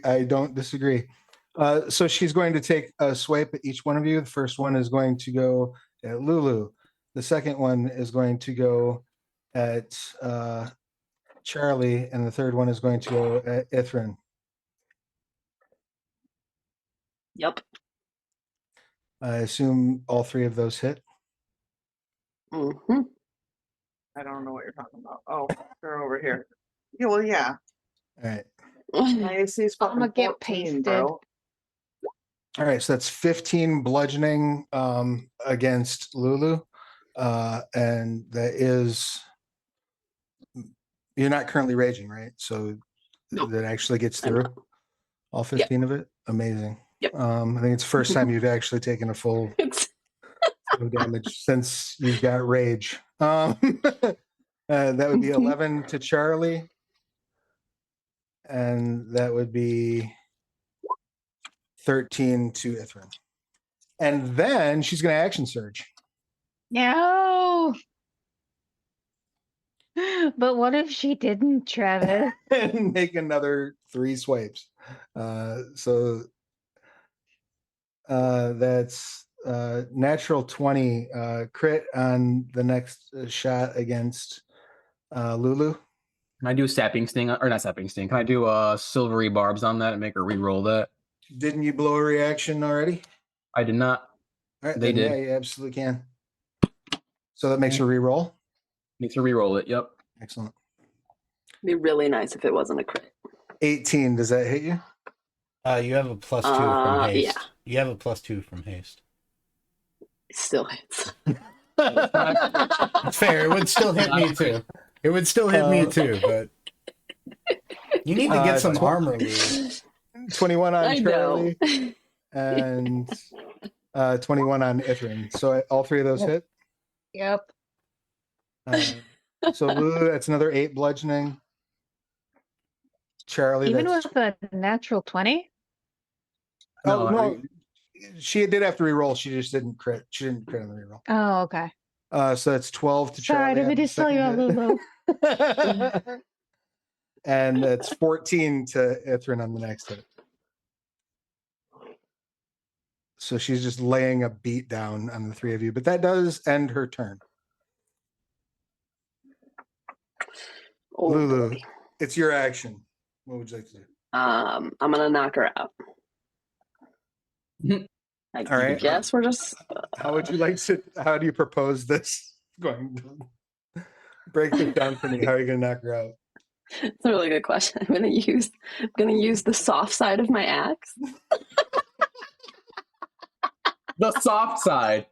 Speaker 1: I don't disagree. So she's going to take a swipe at each one of you. The first one is going to go at Lulu. The second one is going to go at Charlie, and the third one is going to go at Ithrin.
Speaker 4: Yep.
Speaker 1: I assume all 3 of those hit.
Speaker 4: Mm-hmm.
Speaker 6: I don't know what you're talking about. Oh, they're over here. Yeah, well, yeah.
Speaker 1: All right.
Speaker 6: My AC is fucking
Speaker 3: I'ma get
Speaker 6: 14,
Speaker 3: pasted.
Speaker 6: bro.
Speaker 1: All right, so that's 15 bludgeoning against Lulu. And that is, you're not currently raging, right? So
Speaker 4: Nope.
Speaker 1: that actually gets
Speaker 4: I'm
Speaker 1: through
Speaker 4: not.
Speaker 1: all 15 of it. Amazing.
Speaker 4: Yep.
Speaker 1: I think it's the first time you've actually taken a full
Speaker 4: It's
Speaker 1: damage since you've got rage. That would be 11 to Charlie. And that would be 13 to Ithrin. And then she's going to action surge.
Speaker 3: No. But what if she didn't, Travis?
Speaker 1: And make another 3 swipes. So that's natural 20 crit on the next shot against Lulu.
Speaker 2: Can I do a sapping sting or not sapping sting? Can I do silvery barbs on that and make her re-roll that?
Speaker 1: Didn't you blow a reaction already?
Speaker 2: I did not.
Speaker 1: All right,
Speaker 2: They
Speaker 1: then,
Speaker 2: did.
Speaker 1: yeah, you absolutely can. So that makes her re-roll.
Speaker 2: Makes her re-roll it. Yep.
Speaker 1: Excellent.
Speaker 4: be really nice if it wasn't a crit.
Speaker 1: 18, does that hit you?
Speaker 5: You have a +2 from haste.
Speaker 4: Yeah.
Speaker 5: You have a +2 from haste.
Speaker 4: It still hits.
Speaker 5: It's fair. It would still hit me too. It would still hit me too, but you need to get some armor, Lou.
Speaker 1: 21 on
Speaker 4: I know.
Speaker 1: Charlie and 21 on Ithrin. So all 3 of those hit.
Speaker 3: Yep.
Speaker 1: So Lulu, that's another 8 bludgeoning. Charlie,
Speaker 3: Even
Speaker 1: that's...
Speaker 3: with a natural 20?
Speaker 1: Oh,
Speaker 2: No,
Speaker 1: no. She did have to re-roll. She just didn't crit. She didn't crit on the re-roll.
Speaker 3: Oh, okay.
Speaker 1: So that's 12 to
Speaker 3: Sorry, I
Speaker 1: Charlie.
Speaker 3: didn't mean to tell you out, Lulu.
Speaker 1: And it's 14 to Ithrin on the next hit. So she's just laying a beat down on the 3 of you, but that does end her turn.
Speaker 4: Oh,
Speaker 1: Lulu,
Speaker 4: boy.
Speaker 1: it's your action. What would you like to do?
Speaker 4: I'm gonna knock her out. I
Speaker 1: All right.
Speaker 4: guess we're just.
Speaker 1: How would you like to? How do you propose this? Going to break this down for me. How are you going to knock her out?
Speaker 4: It's a really good question. I'm gonna use the soft side of my axe.
Speaker 2: the soft side.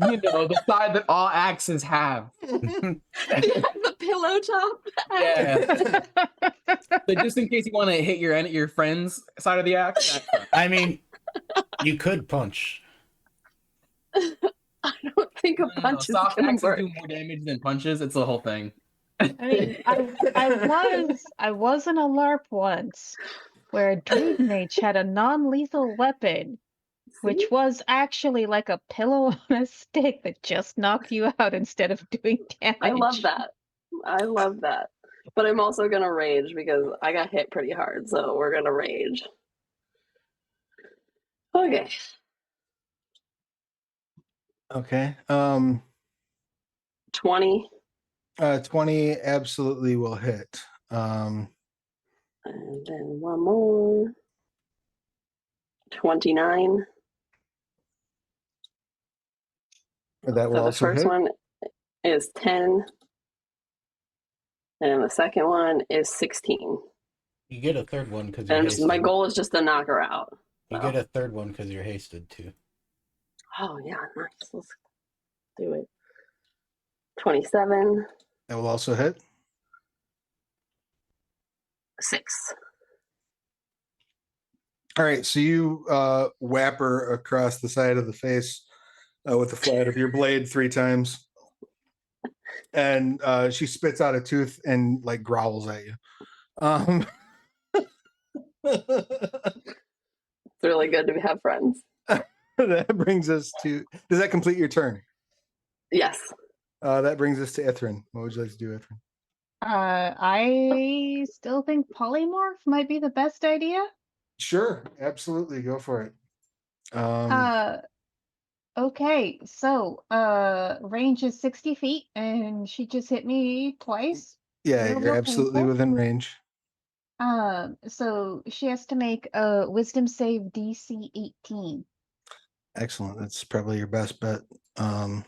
Speaker 2: You know, the side that all axes have.
Speaker 4: The pillow top.
Speaker 2: Yeah. So just in case you want to hit your friend's side of the axe. That's fine.
Speaker 5: I mean, you could punch.
Speaker 4: I don't think a
Speaker 2: No,
Speaker 4: punch is
Speaker 2: soft
Speaker 4: gonna
Speaker 2: axes
Speaker 4: work.
Speaker 2: do more damage than punches. It's the whole thing.
Speaker 3: I mean, I was in a LARP once where a druid mage had a non-lethal weapon, which
Speaker 4: See?
Speaker 3: was actually like a pillow on a stick that just knocked you out instead of doing damage.
Speaker 4: I love that. I love that. But I'm also gonna rage because I got hit pretty hard, so we're gonna rage. Okay.
Speaker 1: Okay.
Speaker 4: 20.
Speaker 1: 20 absolutely will hit.
Speaker 4: And then one more. 29.
Speaker 1: That will
Speaker 4: So the
Speaker 1: also
Speaker 4: first
Speaker 1: hit.
Speaker 4: one is 10. And the second one is 16.
Speaker 5: You get a third one because you're
Speaker 4: And
Speaker 5: hasted.
Speaker 4: my goal is just to knock her out.
Speaker 5: You
Speaker 4: So.
Speaker 5: get a third one because you're hasted too.
Speaker 4: Oh, yeah, nice. Let's do it. 27.
Speaker 1: That will also hit.
Speaker 4: 6.
Speaker 1: All right. So you whap her across the side of the face with the flat of your blade 3 times. And she spits out a tooth and like growls at you.
Speaker 4: It's really good to have friends.
Speaker 1: That brings us to. Does that complete your turn?
Speaker 4: Yes.
Speaker 1: That brings us to Ithrin. What would you like to do, Ithrin?
Speaker 3: I still think polymorph might be the best idea.
Speaker 1: Sure, absolutely, go for it.
Speaker 3: Okay, so range is 60 feet, and she just hit me twice.
Speaker 1: Yeah,
Speaker 3: Real
Speaker 1: you're absolutely
Speaker 3: painful.
Speaker 1: within range.
Speaker 3: So she has to make a wisdom save DC 18.
Speaker 1: Excellent. That's probably your best bet.
Speaker 3: No!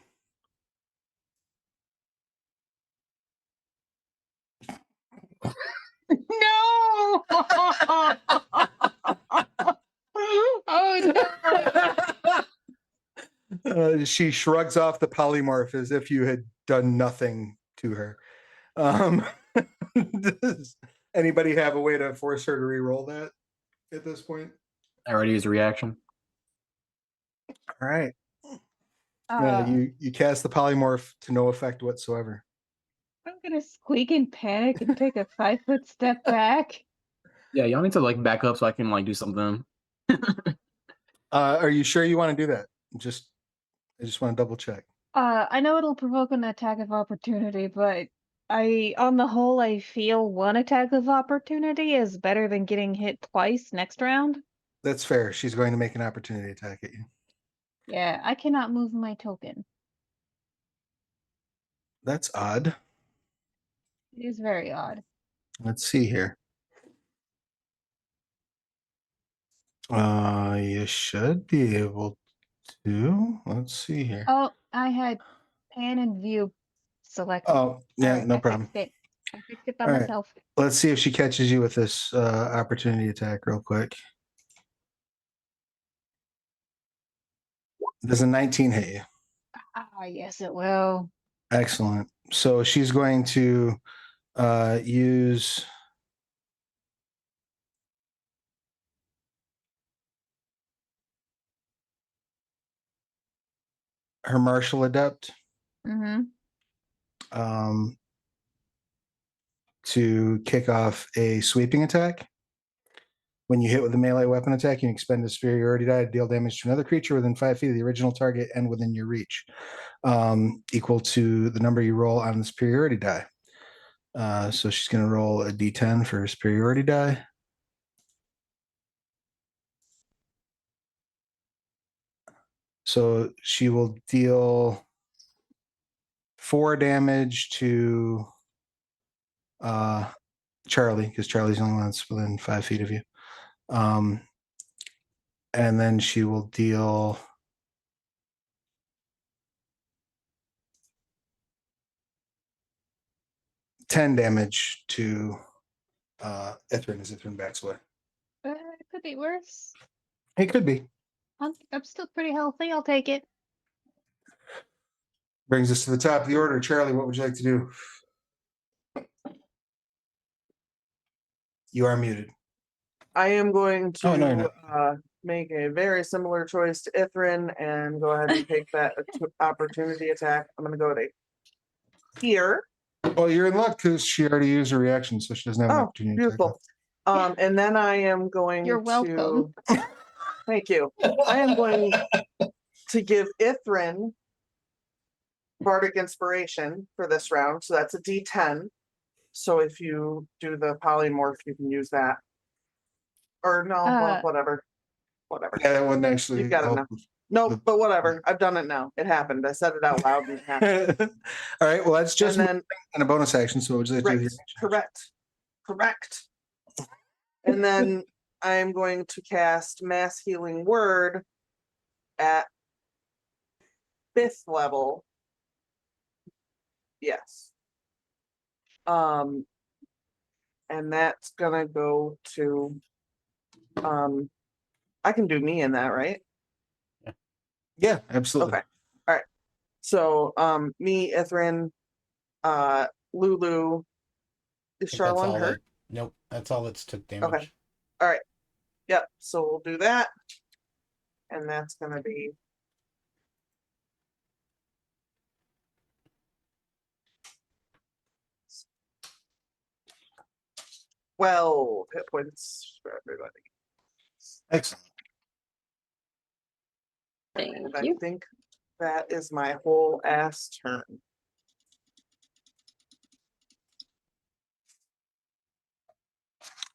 Speaker 3: Oh no!
Speaker 1: She shrugs off the polymorph as if you had done nothing to her. Does anybody have a way to force her to re-roll that at this point?
Speaker 2: I already used a reaction.
Speaker 1: All right.
Speaker 3: Uh,
Speaker 1: You cast the polymorph to no effect whatsoever.
Speaker 3: I'm gonna squeak in panic and take a 5-foot step back.
Speaker 2: Yeah, y'all need to like back up so I can like do something.
Speaker 1: Are you sure you want to do that? I just want to double check.
Speaker 3: I know it'll provoke an attack of opportunity, but on the whole, I feel one attack of opportunity is better than getting hit twice next round.
Speaker 1: That's fair. She's going to make an opportunity attack at you.
Speaker 3: Yeah, I cannot move my token.
Speaker 1: That's odd.
Speaker 3: It is very odd.
Speaker 1: Let's see here. You should be able to. Let's see here.
Speaker 3: Oh, I had pan and view selected.
Speaker 1: Oh, yeah,
Speaker 3: Alright,
Speaker 1: no
Speaker 3: I
Speaker 1: problem.
Speaker 3: fixed it. I fixed it by
Speaker 1: All right.
Speaker 3: myself.
Speaker 1: Let's see if she catches you with this opportunity attack real quick. Does a 19 hit you?
Speaker 3: Ah, yes, it will.
Speaker 1: Excellent. So she's going to use her martial adept
Speaker 3: Mm-hmm.
Speaker 1: to kick off a sweeping attack. When you hit with a melee weapon attack, you can expend a superiority die to deal damage to another creature within 5 feet of the original target and within your reach, equal to the number you roll on the superiority die. So she's going to roll a d10 for her superiority die. So she will deal 4 damage to Charlie, because Charlie's the only one that's within 5 feet of you. And then she will deal 10 damage to Ithrin as Ithrin backs away.
Speaker 3: It could be worse.
Speaker 1: It could be.
Speaker 3: I'm still pretty healthy. I'll take it.
Speaker 1: Brings us to the top of the order. Charlie, what would you like to do? You are muted.
Speaker 6: I am going to
Speaker 1: Oh, no, you're not.
Speaker 6: make a very similar choice to Ithrin and go ahead and take that opportunity attack. I'm going to go to here.
Speaker 1: Well, you're in luck because she already used her reaction, so she doesn't have an
Speaker 6: Oh,
Speaker 1: opportunity
Speaker 6: beautiful. And then I am going
Speaker 3: You're welcome.
Speaker 6: Thank you. I am going to give Ithrin Bardic Inspiration for this round. So that's a D10. So if you do the polymorph, you can use that. Or no, well, whatever. Whatever.
Speaker 1: Yeah, that wouldn't actually.
Speaker 6: You've got it now. No, but whatever. I've done it now. It happened. I said it out loud and it happened.
Speaker 1: All right. Well, that's just
Speaker 6: And then
Speaker 1: and a bonus action. So what would you like to do with your action?
Speaker 6: Correct. And then I'm going to cast Mass Healing Word at 5th level. Yes. And that's gonna go to I can do me in that, right?
Speaker 1: Yeah, absolutely.
Speaker 6: Okay. All right. So me, Ithrin, Lulu. Is
Speaker 5: think that's
Speaker 6: Charlon
Speaker 5: all
Speaker 6: hurt?
Speaker 5: Nope, that's all it's took damage.
Speaker 6: Okay. All right. Yep. So we'll do that. And that's gonna be 12 hit points for everybody.
Speaker 1: Excellent.
Speaker 4: Thank
Speaker 6: And I
Speaker 4: you.
Speaker 6: think that is my whole ass turn.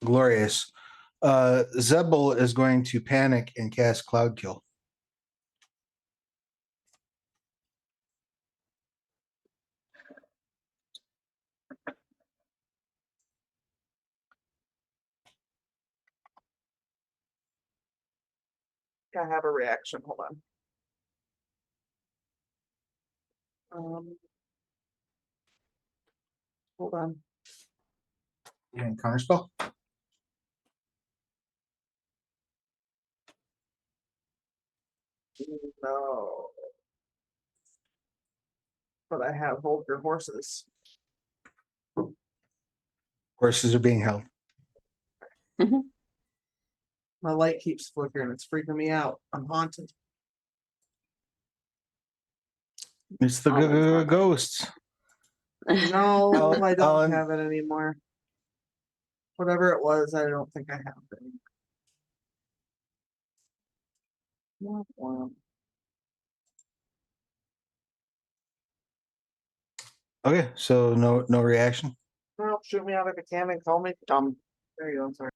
Speaker 1: Glorious. Zebul is going to panic and cast Cloud Kill.
Speaker 6: I have a reaction. Hold on. Hold on.
Speaker 1: And counterspell.
Speaker 6: No. But I have hold your horses.
Speaker 1: Horses are being held.
Speaker 6: My light keeps flickering. It's freaking me out. I'm haunted.
Speaker 1: It's the ghosts.
Speaker 6: No,
Speaker 1: Alan-
Speaker 6: I don't
Speaker 1: Alan-
Speaker 6: have it anymore. Whatever it was, I don't think I have it anymore. Womp womp.
Speaker 1: Okay, so no reaction.
Speaker 6: No, shoot me out of a cannon. Call me dumb. There you go. I'm sorry.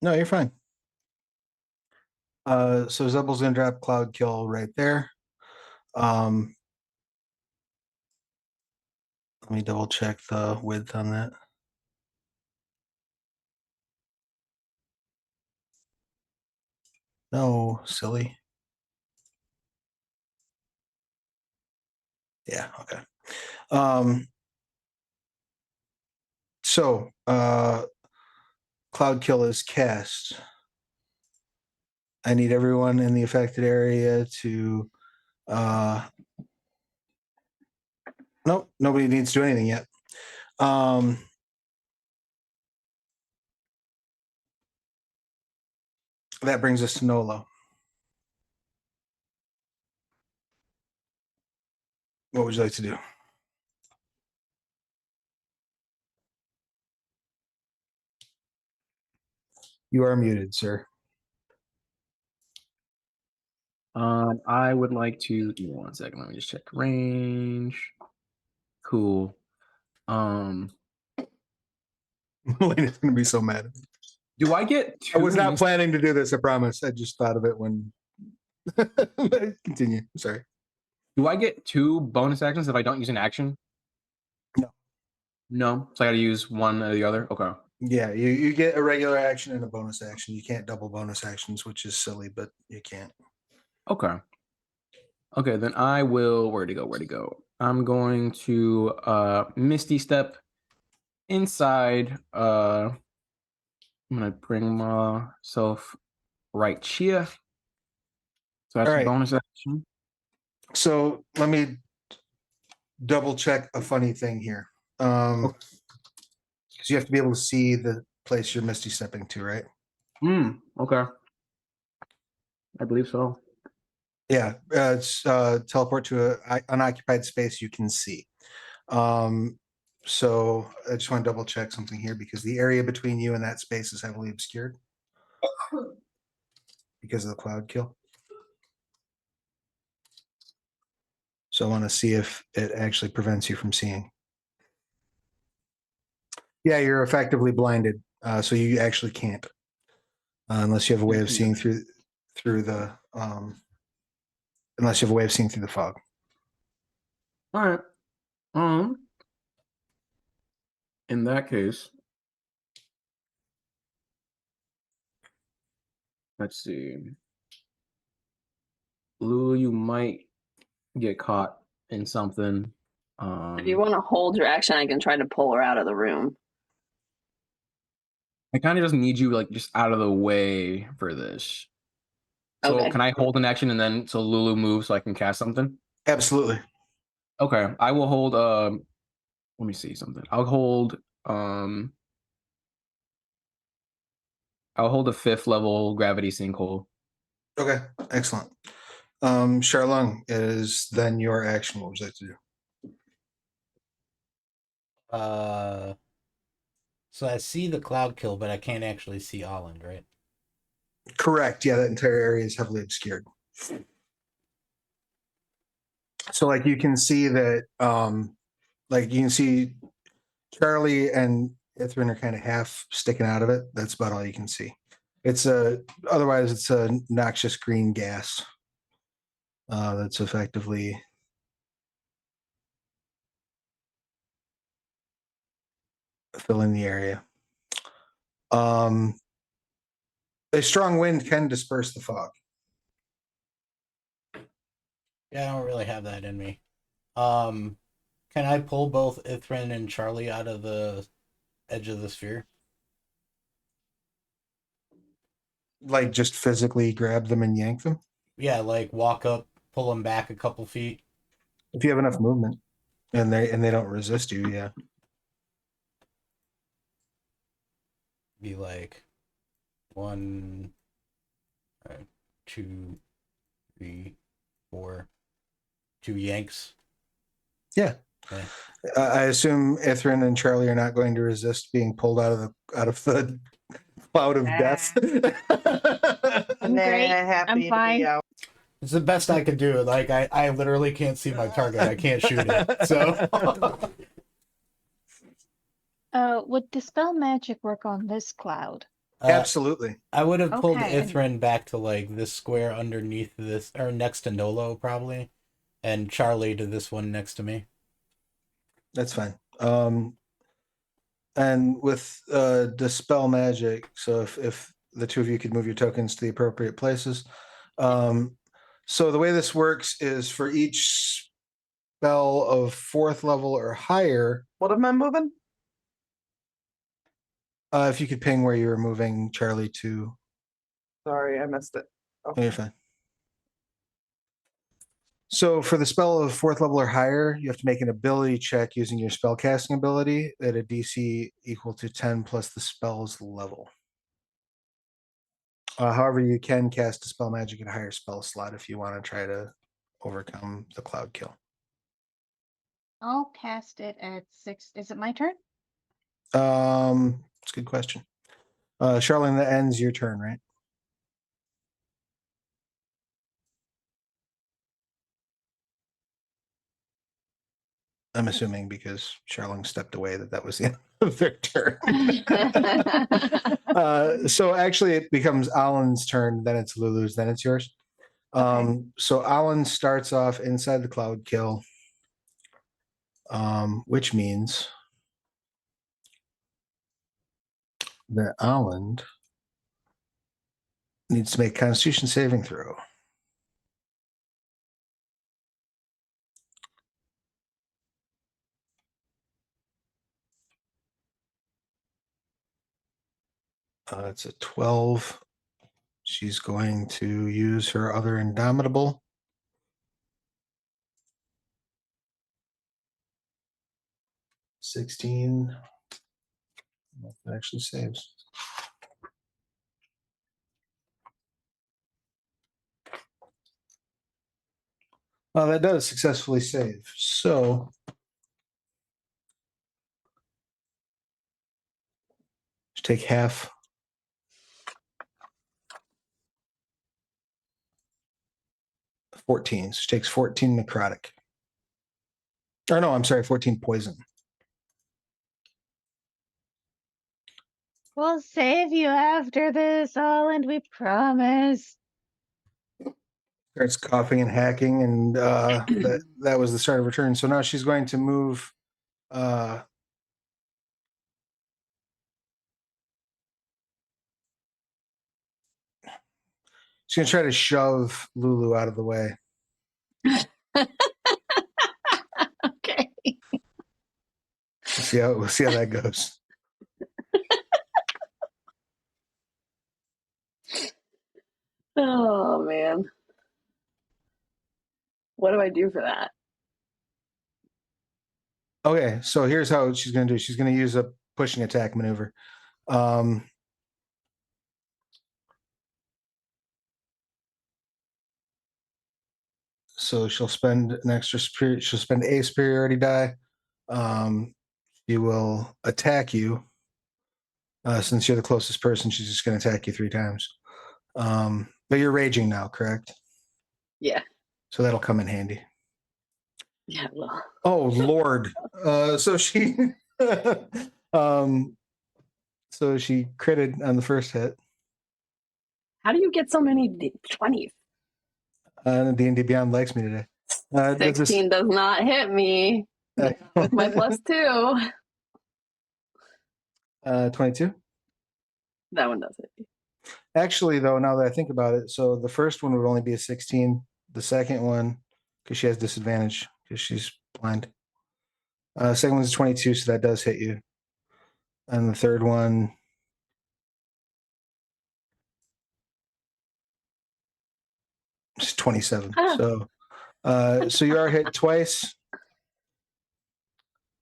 Speaker 1: No, you're fine. So Zebul's gonna drop Cloud Kill right there. Let me double check the width on that. No, silly. Yeah, okay. So Cloud Kill is cast. I need everyone in the affected area to nope, nobody needs to do anything yet. That brings us to Nolo. What would you like to do? You are muted, sir.
Speaker 2: I would like to give me 1 second. Let me just check range. Cool.
Speaker 1: Elena's gonna be so mad.
Speaker 2: Do I get
Speaker 1: I was not
Speaker 2: use-
Speaker 1: planning to do this, I promise. I just thought of it when continue. Sorry.
Speaker 2: Do I get 2 bonus actions if I don't use an action?
Speaker 1: No.
Speaker 2: No. So I gotta use one or the other? Okay.
Speaker 1: Yeah, you get a regular action and a bonus action. You can't double bonus actions, which is silly, but you can't.
Speaker 2: Okay. Okay, then I will where to go? I'm going to Misty Step inside. I'm gonna bring myself right here. So that's
Speaker 1: All
Speaker 2: a
Speaker 1: right.
Speaker 2: bonus action.
Speaker 1: So let me double check a funny thing here. Because you have to be able to see the place you're misty stepping to, right?
Speaker 2: Okay. I believe so.
Speaker 1: Yeah, it's teleport to a unoccupied space you can see. So I just want to double check something here because the area between you and that space is heavily obscured because of the cloud kill. So I want to see if it actually prevents you from seeing. Yeah, you're effectively blinded, so you actually can't, unless you have a way of seeing through the unless you have a way of seeing through the fog.
Speaker 2: All right. In that case, let's see. Lulu, you might get caught in something.
Speaker 4: If you want to hold your action, I can try to pull her out of the room.
Speaker 2: I kind of just need you like just out of the way for this. So
Speaker 4: Okay.
Speaker 2: can I hold an action and then so Lulu moves so I can cast something?
Speaker 1: Absolutely.
Speaker 2: Okay, I will hold. Let me see something. I'll hold a 5th level gravity sinkhole.
Speaker 1: Okay, excellent. Charlung, is then your action. What would you like to do?
Speaker 5: So I see the cloud kill, but I can't actually see Holland, right?
Speaker 1: Correct. Yeah, that entire area is heavily obscured. So like you can see that like you can see Charlie and Ithrin are kind of half sticking out of it. That's about all you can see. It's otherwise it's a noxious green gas that's effectively filling the area. A strong wind can disperse the fog.
Speaker 5: Yeah, I don't really have that in me. Can I pull both Ithrin and Charlie out of the edge of the sphere?
Speaker 1: Like just physically grab them and yank them?
Speaker 5: Yeah, like walk up, pull them back a couple feet.
Speaker 1: If you have enough movement and they don't resist you, yeah.
Speaker 5: Be like 1, 2, 3, 4, 2 yanks.
Speaker 1: Yeah.
Speaker 5: Okay.
Speaker 1: I assume Ithrin and Charlie are not going to resist being pulled out of the cloud of death.
Speaker 3: I'm great.
Speaker 6: happy
Speaker 3: I'm
Speaker 6: to
Speaker 3: fine.
Speaker 6: be out.
Speaker 5: It's the best I can do. Like I literally can't see my target. I can't shoot it. So
Speaker 3: Would Dispel Magic work on this cloud?
Speaker 1: Absolutely.
Speaker 5: I would have pulled
Speaker 3: Okay, and-
Speaker 5: Ithrin back to like this square underneath this, or next to Nolo probably, and Charlie to this one next to me.
Speaker 1: That's fine. And with Dispel Magic, so if the two of you could move your tokens to the appropriate places. So the way this works is for each spell of 4th level or higher,
Speaker 6: What am I moving?
Speaker 1: if you could ping where you were moving Charlie to.
Speaker 6: Sorry, I missed it.
Speaker 1: Oh, you're fine. So for the spell of 4th level or higher, you have to make an ability check using your spellcasting ability at a DC equal to 10 plus the spell's level. However, you can cast a spell magic at a higher spell slot if you want to try to overcome the cloud kill.
Speaker 3: I'll cast it at 6. Is it my turn?
Speaker 1: It's a good question. Charlene, that ends your turn, right? I'm assuming because Charlene stepped away that was the end of their turn. So actually it becomes Alan's turn, then it's Lulu's, then it's yours. So Alan starts off inside the cloud kill, which means that Alan needs to make a Constitution saving throw. It's a 12. She's going to use her other Indomitable. 16. That actually saves. That does successfully save. So just take half. So she takes 14 necrotic. Or no, I'm sorry, 14 poison.
Speaker 3: We'll save you after this, Holland, we promise.
Speaker 1: Starts coughing and hacking, and that was the start of her turn. So now she's going to move. She's going to try to shove Lulu out of the way.
Speaker 4: Okay.
Speaker 1: We'll see how that goes.
Speaker 4: Oh man. What do I do for that?
Speaker 1: Okay, so here's how she's going to do. She's going to use a pushing attack maneuver. So she'll spend an extra spirit. She'll spend a superiority die. She will attack you. Since you're the closest person, she's just going to attack you 3 times. But you're raging now, correct?
Speaker 4: Yeah.
Speaker 1: So that'll come in handy.
Speaker 4: Yeah, well.
Speaker 1: Oh Lord! So she, so she critted on the first hit.
Speaker 4: How do you get so many 20s?
Speaker 1: D&D Beyond likes me today.
Speaker 4: 16 does not hit me with my +2.
Speaker 1: 22.
Speaker 4: That one does hit me.
Speaker 1: Actually, though, now that I think about it, so the first one would only be a 16. The second one, because she has disadvantage because she's blind. Second one's a 22, so that does hit you. And the third one, is 27.
Speaker 4: Ah.
Speaker 1: So So you are hit twice.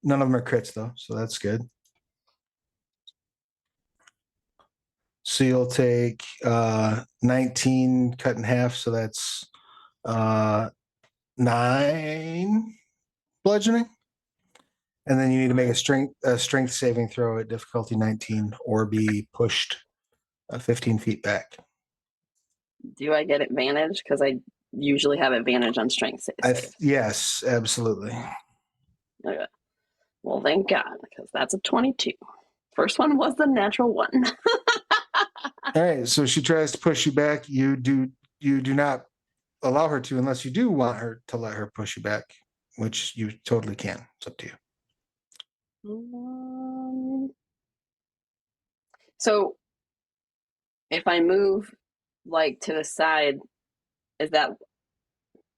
Speaker 1: None of them are crits though, so that's good. So you'll take 19 cut in half, so that's 9 bludgeoning. And then you need to make a strength saving throw at difficulty 19 or be pushed 15 feet back.
Speaker 4: Do I get advantage? Because I usually have advantage on strength saves.
Speaker 1: Yes, absolutely.
Speaker 4: Okay. Well, thank God, because that's a 22. First one was the natural one.
Speaker 1: All right, so she tries to push you back. You do not allow her to unless you do want her to let her push you back, which you totally can. It's up to you.
Speaker 4: So if I move like to the side, is that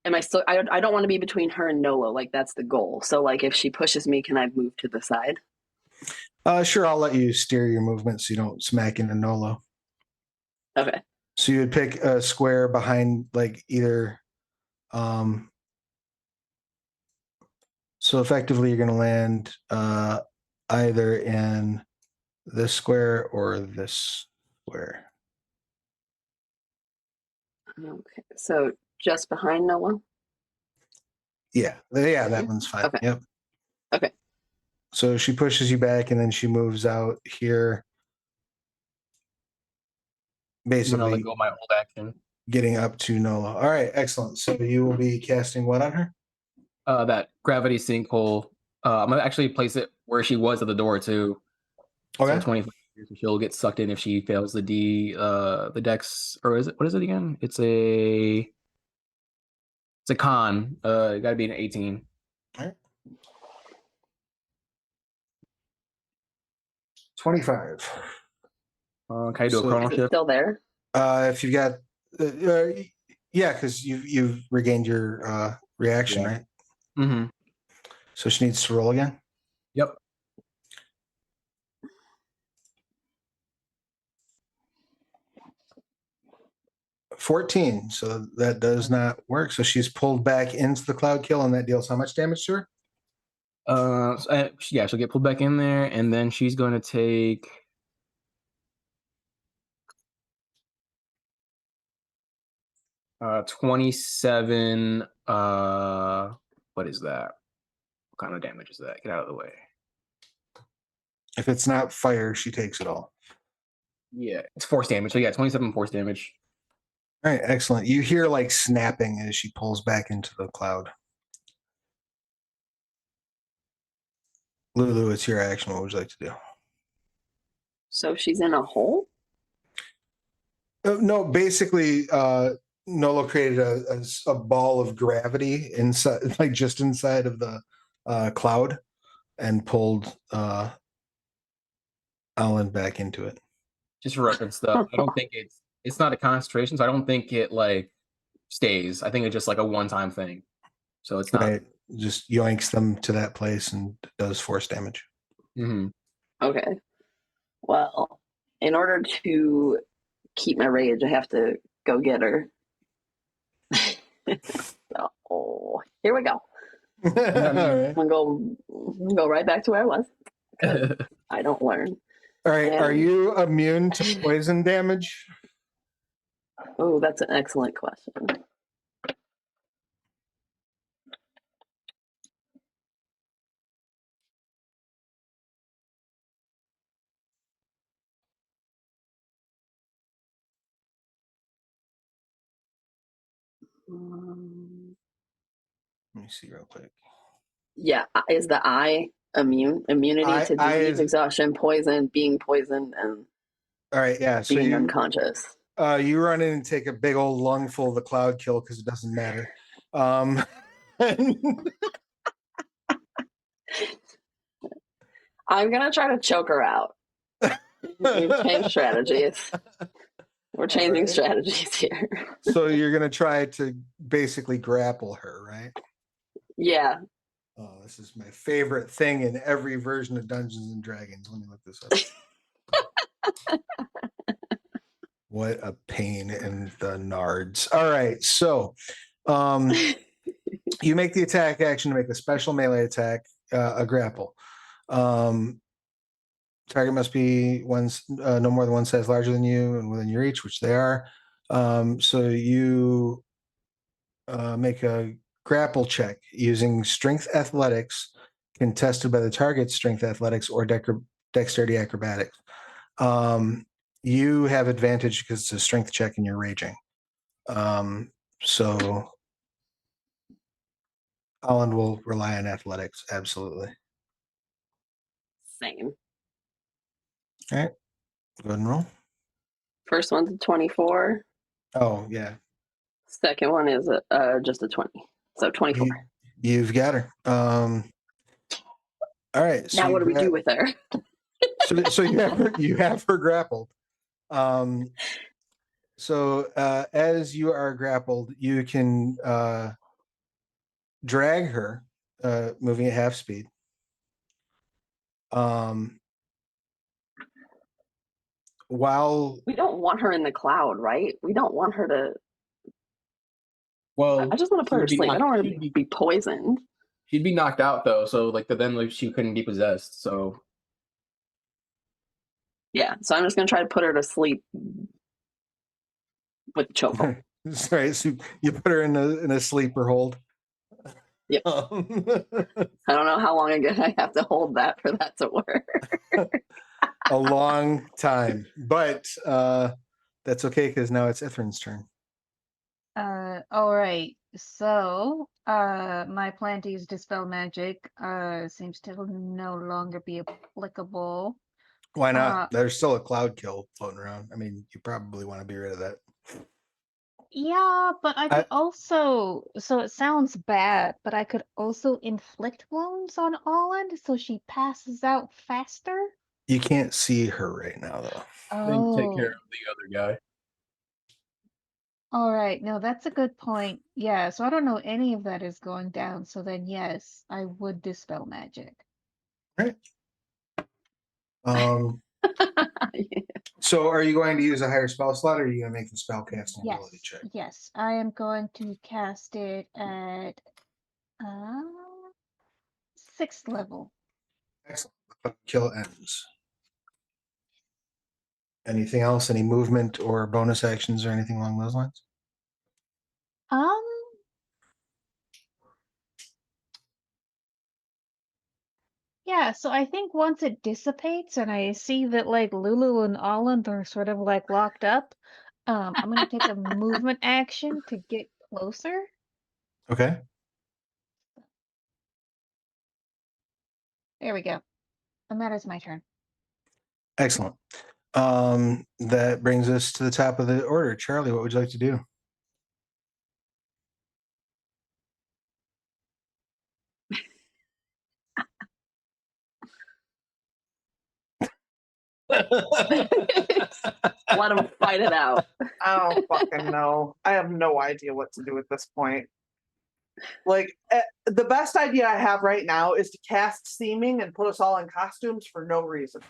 Speaker 4: am I still I don't want to be between her and Nola, like that's the goal. So like if she pushes me, can I move to the side?
Speaker 1: Sure, I'll let you steer your movement so you don't smack into Nolo.
Speaker 4: Okay.
Speaker 1: So you would pick a square behind like either so effectively you're going to land either in this square or this square.
Speaker 4: Okay. So just behind Nola?
Speaker 1: Yeah, that one's fine.
Speaker 4: Okay.
Speaker 1: Yep.
Speaker 4: Okay.
Speaker 1: So she pushes you back and then she moves out here.
Speaker 2: I'm gonna
Speaker 1: Basically
Speaker 2: let go of my old action.
Speaker 1: getting up to Nola. All right, excellent. So you will be casting what on her?
Speaker 2: That gravity sinkhole. I'm gonna actually place it where she was at the door too.
Speaker 1: Okay.
Speaker 2: So 25 years, she'll get sucked in if she fails the dex, or what is it again? It's a con. It gotta be an 18.
Speaker 1: All right. 25.
Speaker 2: Can I do a
Speaker 1: So-
Speaker 2: chrono
Speaker 4: Is it
Speaker 2: shift?
Speaker 4: still there?
Speaker 1: If you got yeah, because you've regained your reaction,
Speaker 2: Yeah.
Speaker 1: right?
Speaker 2: Mm-hmm.
Speaker 1: So she needs to roll again.
Speaker 2: Yep.
Speaker 1: $14. So that does not work. So she's pulled back into the cloud kill, and that deals how much damage to her?
Speaker 2: Yeah, she'll get pulled back in there, and then she's going to take 27. What is that? What kind of damage is that? Get out of the way.
Speaker 1: If it's not fire, she takes it all.
Speaker 2: Yeah, it's force damage. So yeah, 27 force damage.
Speaker 1: All right, excellent. You hear like snapping as she pulls back into the cloud. Lulu, it's your action. What would you like to do?
Speaker 4: So she's in a hole?
Speaker 1: No, basically, Nolo created a ball of gravity inside, like just inside of the cloud, and pulled Alan back into it.
Speaker 2: Just for reference, though, I don't think it's not a concentration, so I don't think it like stays. I think it's just like a one-time thing. So it's not.
Speaker 1: Right, just yoinks them to that place and does force damage.
Speaker 2: Mm-hmm.
Speaker 4: Okay. Well, in order to keep my rage, I have to go get her. So, here we go.
Speaker 1: All right.
Speaker 4: I'm gonna go right back to where I was. 'Cause I don't learn.
Speaker 1: All right. Are
Speaker 4: And-
Speaker 1: you immune to poison damage?
Speaker 4: Oh, that's an excellent question.
Speaker 1: Let me see real quick.
Speaker 4: Yeah, is the eye immunity to
Speaker 1: Eye
Speaker 4: disease,
Speaker 1: is-
Speaker 4: exhaustion, poison, being poisoned, and
Speaker 1: All right. Yeah. So
Speaker 4: being
Speaker 1: you
Speaker 4: unconscious?
Speaker 1: you run in and take a big old lungful of the cloud kill because it doesn't matter.
Speaker 4: I'm gonna try to choke her out. We've changed strategies. We're changing
Speaker 1: Alright.
Speaker 4: strategies here.
Speaker 1: So you're gonna try to basically grapple her, right?
Speaker 4: Yeah.
Speaker 1: Oh, this is my favorite thing in every version of Dungeons and Dragons. Let me look this up. What a pain in the nards. All right, so You make the attack action to make a special melee attack, a grapple. Target must be no more than one size larger than you and within your reach, which they are. So you make a grapple check using strength athletics, contested by the target's strength athletics or dexterity acrobatics. You have advantage because it's a strength check and you're raging. So Holland will rely on athletics, absolutely.
Speaker 4: Same.
Speaker 1: All right, go ahead and roll.
Speaker 4: First one's a 24.
Speaker 1: Oh, yeah.
Speaker 4: Second one is just a 20. So 24.
Speaker 1: You've got her. All right. So
Speaker 4: now what do we do with her?
Speaker 1: so you have her grappled. So as you are grappled, you can drag her, moving at half speed. While
Speaker 4: We don't want her in the cloud, right? We don't want her to.
Speaker 2: Well,
Speaker 4: I just want to put her to sleep. I don't want her
Speaker 2: she'd
Speaker 4: to be poisoned.
Speaker 2: She'd be knocked out though, so then she couldn't be possessed. So
Speaker 4: Yeah, so I'm just gonna try to put her to sleep with the chokehold.
Speaker 1: sorry, so you put her in a sleeper hold.
Speaker 4: Yep. I don't know how long again I have to hold that for that to work.
Speaker 1: A long time, but that's okay because now it's Ithrin's turn.
Speaker 3: All right. So, my plan to use Dispel Magic seems to no longer be applicable.
Speaker 1: Why not? There's still a cloud kill floating around. I mean, you probably want to be rid of that.
Speaker 3: Yeah, but I could also, so it sounds bad, but I could also inflict wounds on Olin so she passes out faster.
Speaker 1: You can't see her right now, though.
Speaker 2: then take
Speaker 3: Oh,
Speaker 2: care of the other guy.
Speaker 3: all right. No, that's a good point. Yeah, so I don't know any of that is going down. So then, yes, I would Dispel Magic.
Speaker 1: Right. So are you going to use a higher spell slot, or are you going to make the spell casting ability check?
Speaker 3: Yes, I am going to cast it at 6th level.
Speaker 1: Excellent. The kill ends. Anything else? Any movement or bonus actions or anything along those lines?
Speaker 3: Yeah, so I think once it dissipates and I see that like Lulu and Olin are sort of like locked up, I'm gonna take a movement action to get closer.
Speaker 1: Okay.
Speaker 3: There we go. And that is my turn.
Speaker 1: Excellent. That brings us to the top of the order. Charlie, what would you like to do?
Speaker 4: Let them fight it out.
Speaker 6: I don't fucking know. I have no idea what to do at this point. Like, the best idea I have right now is to cast Seeming and put us all in costumes for no reason.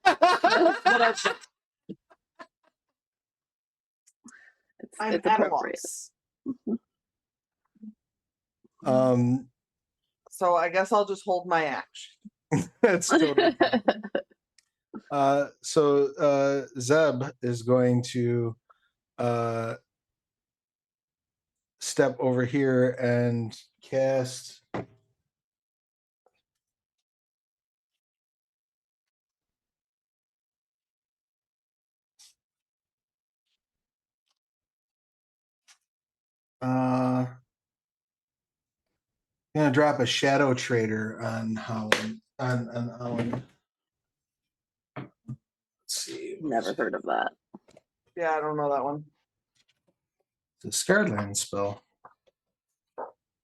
Speaker 6: That's what I've done. I'm
Speaker 4: It's
Speaker 6: at a
Speaker 4: appropriate.
Speaker 6: loss. So I guess I'll just hold my action.
Speaker 1: That's totally fine. So Zeb is going to step over here and cast gonna drop a Shadow Trader on Holland. On Holland. Let's see.
Speaker 4: Never heard of that.
Speaker 6: Yeah, I don't know that one.
Speaker 1: It's a Scarred Land spell.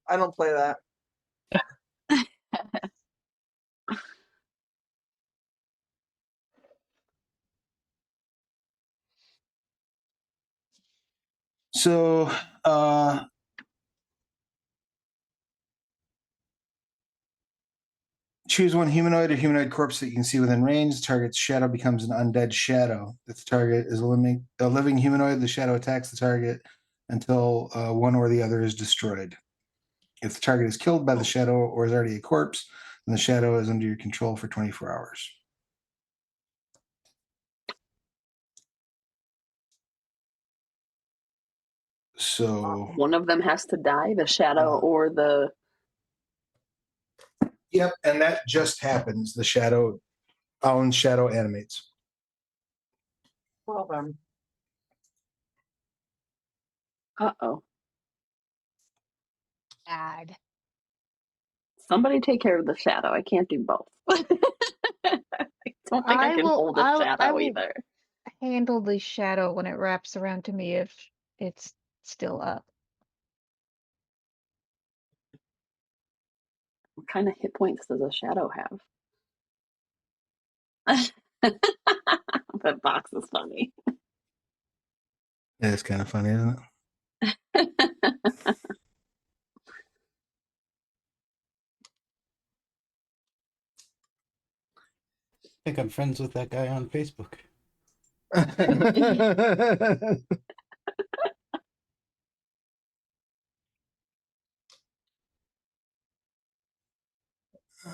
Speaker 6: I don't play that.
Speaker 1: So choose one humanoid or humanoid corpse that you can see within range. The target's shadow becomes an undead shadow. If the target is a living humanoid, the shadow attacks the target until one or the other is destroyed. If the target is killed by the shadow or is already a corpse, then the shadow is under your control for 24 hours. So,
Speaker 4: One of them has to die, the shadow or the.
Speaker 1: yep, and that just happens. The shadow, Alan's shadow animates.
Speaker 6: Well then.
Speaker 4: Uh-oh.
Speaker 3: Bad.
Speaker 4: Somebody take care of the shadow. I can't do both. I don't think I can hold a
Speaker 3: I
Speaker 4: shadow
Speaker 3: will
Speaker 4: either.
Speaker 3: handle the shadow when it wraps around to me if it's still up.
Speaker 4: What kind of hit points does a shadow have? That box is funny.
Speaker 1: Yeah, it's kind of funny, isn't it?
Speaker 5: I think I'm friends with that guy on Facebook.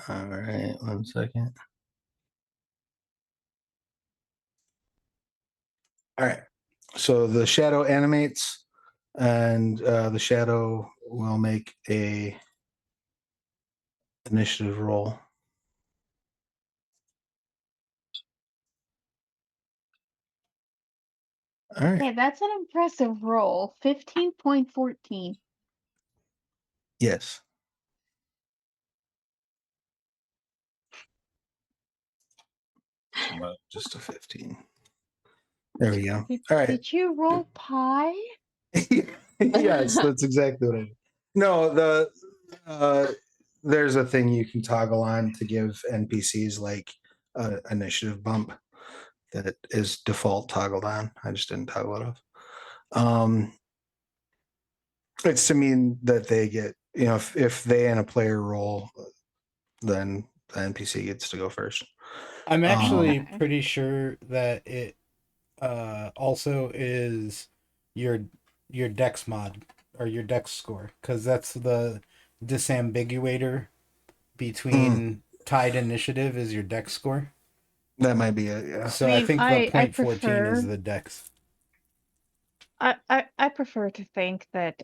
Speaker 1: All right, 1 second. All right, so the shadow animates, and the shadow will make a initiative roll. All right.
Speaker 3: Hey, that's an impressive roll. 15.14.
Speaker 1: Yes. Just a 15. There we go. All right.
Speaker 3: Did you roll pi?
Speaker 1: Yes, that's exactly what I did. No, there's a thing you can toggle on to give NPCs like an initiative bump that is default toggled on. I just didn't toggle it off. It's to mean that they get, if they and a player roll, then the NPC gets to go first.
Speaker 5: I'm actually
Speaker 3: Okay.
Speaker 5: pretty sure that it also is your dex mod or your dex score, because that's the disambiguator between tied initiative is your dex score.
Speaker 1: That might be it, yeah.
Speaker 5: So
Speaker 3: I
Speaker 5: I
Speaker 3: mean,
Speaker 5: think the
Speaker 3: I
Speaker 5: 0.14 is
Speaker 3: prefer
Speaker 5: the dex.
Speaker 3: I prefer to think that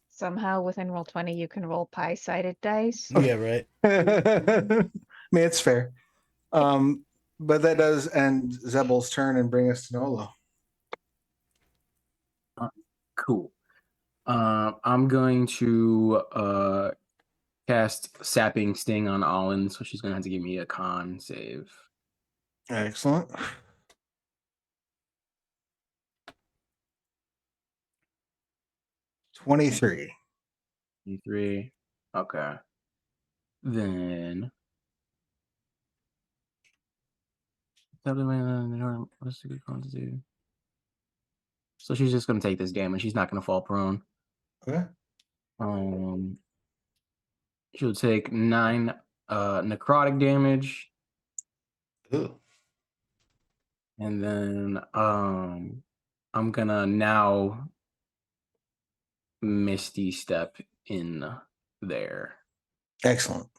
Speaker 3: somehow within Roll20 you can roll pi-sided dice.
Speaker 5: Yeah, right.
Speaker 1: I mean, it's fair. But that does end Zebel's turn and bring us to Nolo.
Speaker 2: Cool. I'm going to cast Sapping Sting on Olin, so she's gonna have to give me a con save.
Speaker 1: Excellent. 23.
Speaker 2: 3. Okay. Then what's a good con to do? So she's just gonna take this damage. She's not gonna fall prone.
Speaker 1: Okay.
Speaker 2: She'll take 9 necrotic damage,
Speaker 1: Ooh.
Speaker 2: and then I'm gonna now Misty Step in there.
Speaker 1: Excellent.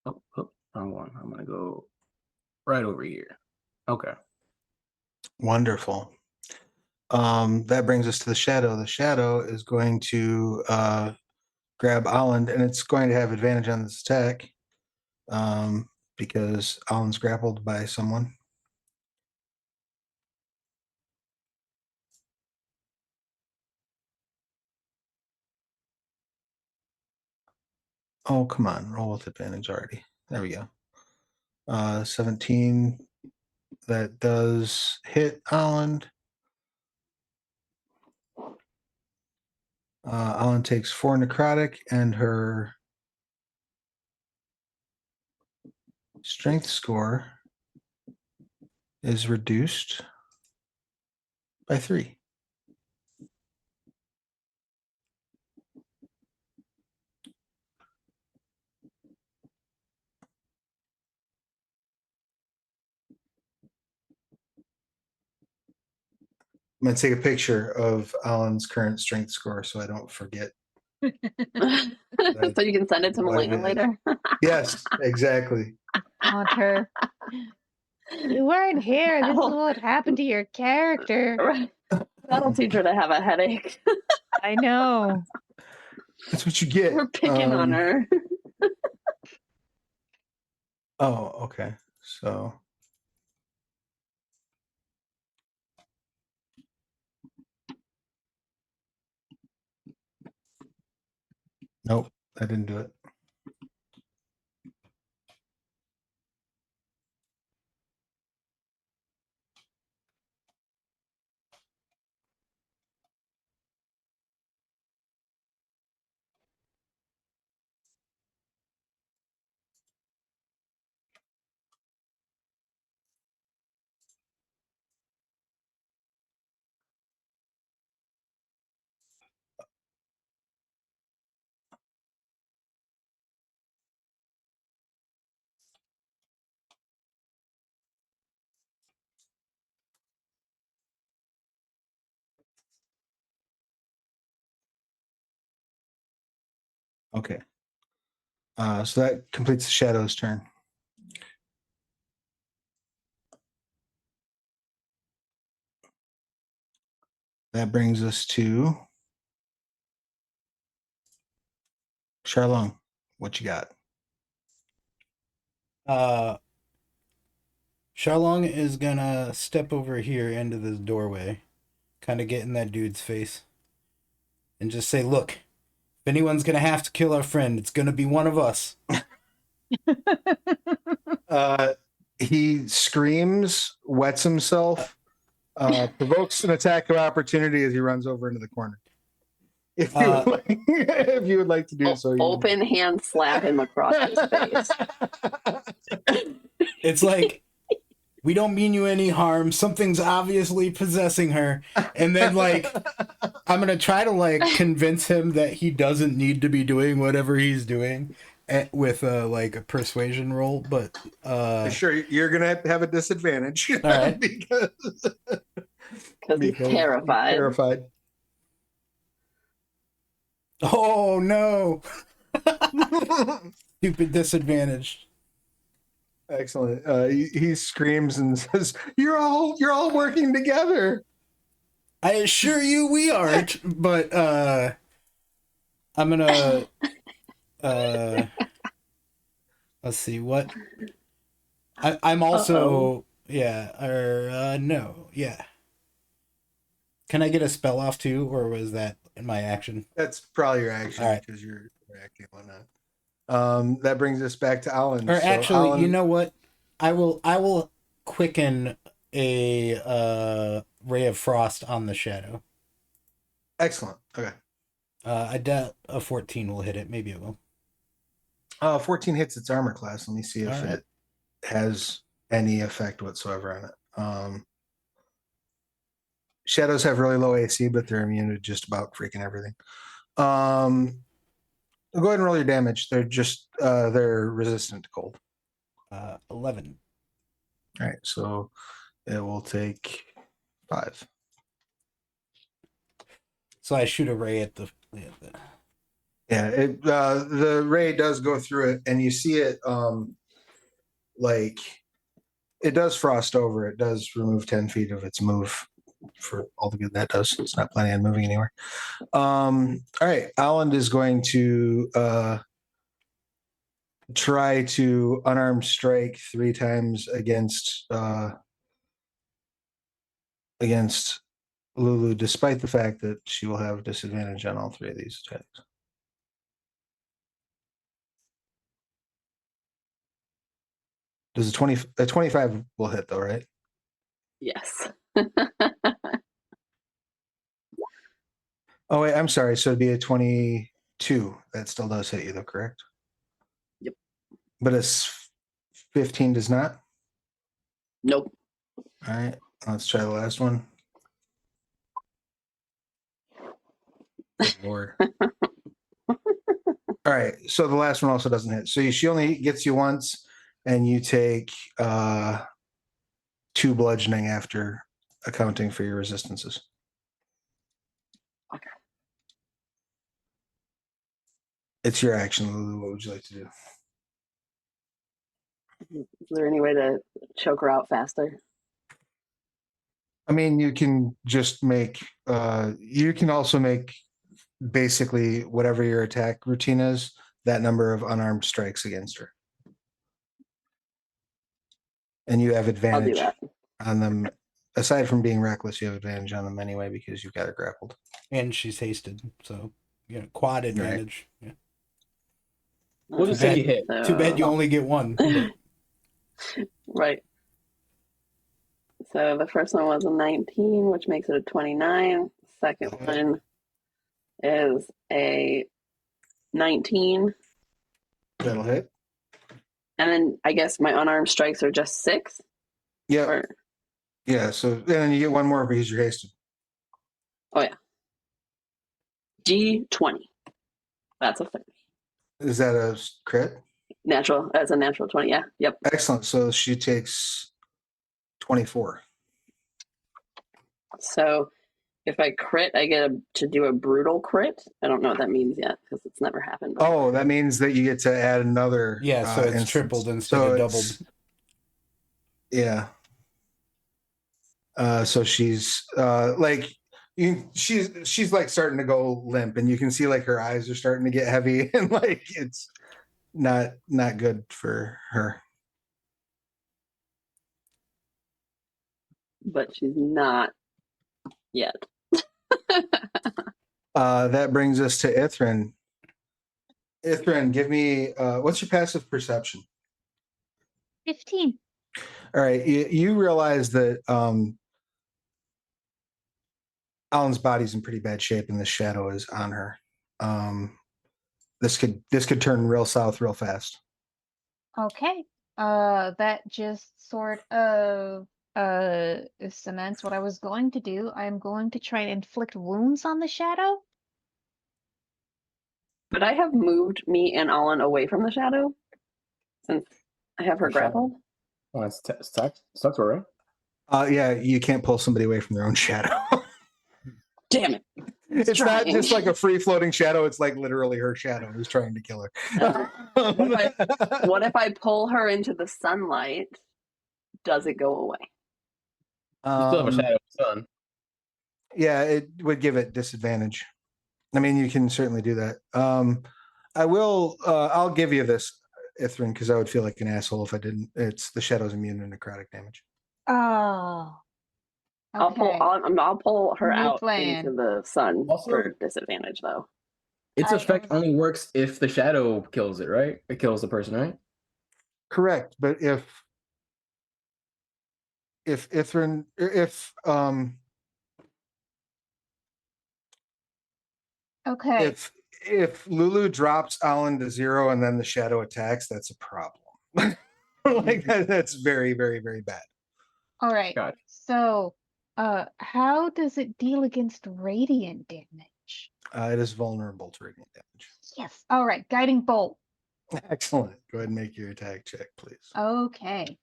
Speaker 2: Oh, wrong one. I'm gonna go right over here. Okay.
Speaker 1: Wonderful. That brings us to the shadow. The shadow is going to grab Olland, and it's going to have advantage on this attack because Olland's grappled by someone. Oh, come on. Roll with advantage already. There we go. 17. That does hit Olland. Olland takes 4 necrotic, and her strength score is reduced by 3. I'm going to take a picture of Alan's current strength score so I don't forget
Speaker 4: So you can send it to
Speaker 1: what it
Speaker 4: Melena
Speaker 1: is.
Speaker 4: later.
Speaker 1: Yes, exactly.
Speaker 3: Haunt her. You weren't here. This is what happened to your character.
Speaker 4: Right. That'll teach her to have a headache.
Speaker 3: I know.
Speaker 1: That's what you get.
Speaker 4: We're picking on her.
Speaker 1: Oh, okay. So nope, I didn't do it. Okay. So that completes the shadow's turn. That brings us to Charlong. What you got?
Speaker 5: Sharlong is gonna step over here into this doorway, kind of get in that dude's face, and just say, "Look, if anyone's gonna have to kill our friend, it's gonna be one of us."
Speaker 1: He screams, wets himself, provokes an attack of opportunity as he runs over into the corner. If you would like, if you would like to do so,
Speaker 4: Open hand slap him across his face.
Speaker 5: It's like, we don't mean you any harm. Something's obviously possessing her. And then, like, I'm going to try to, like, convince him that he doesn't need to be doing whatever he's doing with, like, a persuasion roll. But,
Speaker 1: sure, you're going to have a disadvantage.
Speaker 5: All right.
Speaker 4: Because he's terrified.
Speaker 1: Terrified.
Speaker 5: Oh, no. Stupid disadvantage.
Speaker 1: Excellent. He screams and says, "You're all working together."
Speaker 5: I assure you we aren't, but I'm gonna let's see what I'm also no. Can I get a spell off too, or was that in my action?
Speaker 1: That's probably your action
Speaker 5: All right.
Speaker 1: because you're reacting and whatnot. That brings us back to Alan.
Speaker 5: Or
Speaker 1: So
Speaker 5: actually,
Speaker 1: Alan,
Speaker 5: you know what? I will quicken a ray of frost on the shadow.
Speaker 1: excellent. Okay.
Speaker 5: I doubt a 14 will hit it. Maybe it will.
Speaker 1: 14 hits its armor class. Let me see if
Speaker 5: All right.
Speaker 1: it has any effect whatsoever on it. Shadows have really low AC, but they're immune to just about freaking everything. Go ahead and roll your damage. They're just they're resistant to cold.
Speaker 5: 11.
Speaker 1: All right, so it will take 5.
Speaker 5: So I shoot a ray at the
Speaker 1: Yeah, the ray does go through it, and you see it like it does frost over. It does remove 10 feet of its move for all the good that does. It's not planning on moving anywhere. All right, Alan is going to try to unarmed strike 3 times against Lulu, despite the fact that she will have disadvantage on all 3 of these attacks. Does a 25 will hit though, right?
Speaker 4: Yes.
Speaker 1: Oh wait, I'm sorry. So it'd be a 22. That still does hit you though, correct?
Speaker 4: Yep.
Speaker 1: But a 15 does not?
Speaker 4: Nope.
Speaker 1: All right, let's try the last one. Good Lord. All right, so the last one also doesn't hit. So she only gets you once, and you take 2 bludgeoning after accounting for your resistances.
Speaker 4: Okay.
Speaker 1: It's your action, Lulu. What would you like to do?
Speaker 4: Is there any way to choke her out faster?
Speaker 1: I mean, you can just make. You can also make basically whatever your attack routine is. That number of unarmed strikes against her, and you have
Speaker 4: I'll do
Speaker 1: advantage
Speaker 4: that.
Speaker 1: on them. Aside from being reckless, you have advantage on them anyway because you've got her grappled.
Speaker 5: And she's hasted, so quad advantage. Yeah.
Speaker 2: We'll just
Speaker 5: Too
Speaker 2: say
Speaker 5: bad-
Speaker 2: you hit.
Speaker 5: Too bad you only get one. but-
Speaker 4: Right. So the first one was a 19, which makes it a 29. Second one is a 19.
Speaker 1: That'll hit.
Speaker 4: And then I guess my unarmed strikes are just 6.
Speaker 1: Yeah.
Speaker 4: Or,
Speaker 1: Yeah. So then you get one more because you're hasted.
Speaker 4: oh, yeah. G20. That's a 30.
Speaker 1: Is that a crit?
Speaker 4: Natural. That's a natural 20. Yeah. Yep.
Speaker 1: Excellent. So she takes 24.
Speaker 4: So if I crit, I get to do a brutal crit. I don't know what that means yet because it's never happened before.
Speaker 1: Oh, that means that you get to add another.
Speaker 5: Yeah, so it's
Speaker 1: instance.
Speaker 5: tripled instead
Speaker 1: So
Speaker 5: of
Speaker 1: it's-
Speaker 5: doubled.
Speaker 1: Yeah. So she's she's like starting to go limp, and you can see like her eyes are starting to get heavy, and like it's not good for her.
Speaker 4: But she's not yet.
Speaker 1: That brings us to Ithrin. Ithrin, give me what's your passive perception?
Speaker 3: 15.
Speaker 1: All right, you realize that Alan's body's in pretty bad shape, and the shadow is on her. This could turn real south real fast.
Speaker 3: Okay. That just sort of cements what I was going to do. I'm going to try and inflict wounds on the shadow.
Speaker 4: But I have moved me and Alan away from the shadow since I have her
Speaker 2: The shadow.
Speaker 4: grappled.
Speaker 2: Oh, sucks, right?
Speaker 1: Yeah, you can't pull somebody away from their own shadow.
Speaker 4: Damn it.
Speaker 1: It's not
Speaker 4: trying.
Speaker 1: just like a free floating shadow. It's like literally her shadow who's trying to kill her.
Speaker 4: What if I pull her into the sunlight? Does it go away?
Speaker 2: You still have a shadow sun.
Speaker 1: Yeah, it would give it disadvantage. I mean, you can certainly do that. I will. I'll give you this, Ithrin, because I would feel like an asshole if I didn't. It's the shadow's immune to necrotic damage.
Speaker 3: Oh.
Speaker 4: I'll pull her
Speaker 3: New
Speaker 4: out
Speaker 3: plan.
Speaker 4: into the sun
Speaker 2: Also-
Speaker 4: for disadvantage, though.
Speaker 2: Its
Speaker 3: I
Speaker 2: effect
Speaker 3: am-
Speaker 2: only works if the shadow kills it, right? It kills the person, right?
Speaker 1: Correct, but if Ithrin,
Speaker 3: Okay.
Speaker 1: if Lulu drops Alan to 0 and then the shadow attacks, that's a problem. Like that's very, very, very bad.
Speaker 3: All right.
Speaker 2: Got it.
Speaker 3: So, how does it deal against radiant damage?
Speaker 1: It is vulnerable to radiant damage.
Speaker 3: Yes. All right. Guiding bolt.
Speaker 1: Excellent. Go ahead and make your attack check, please.
Speaker 3: Okay.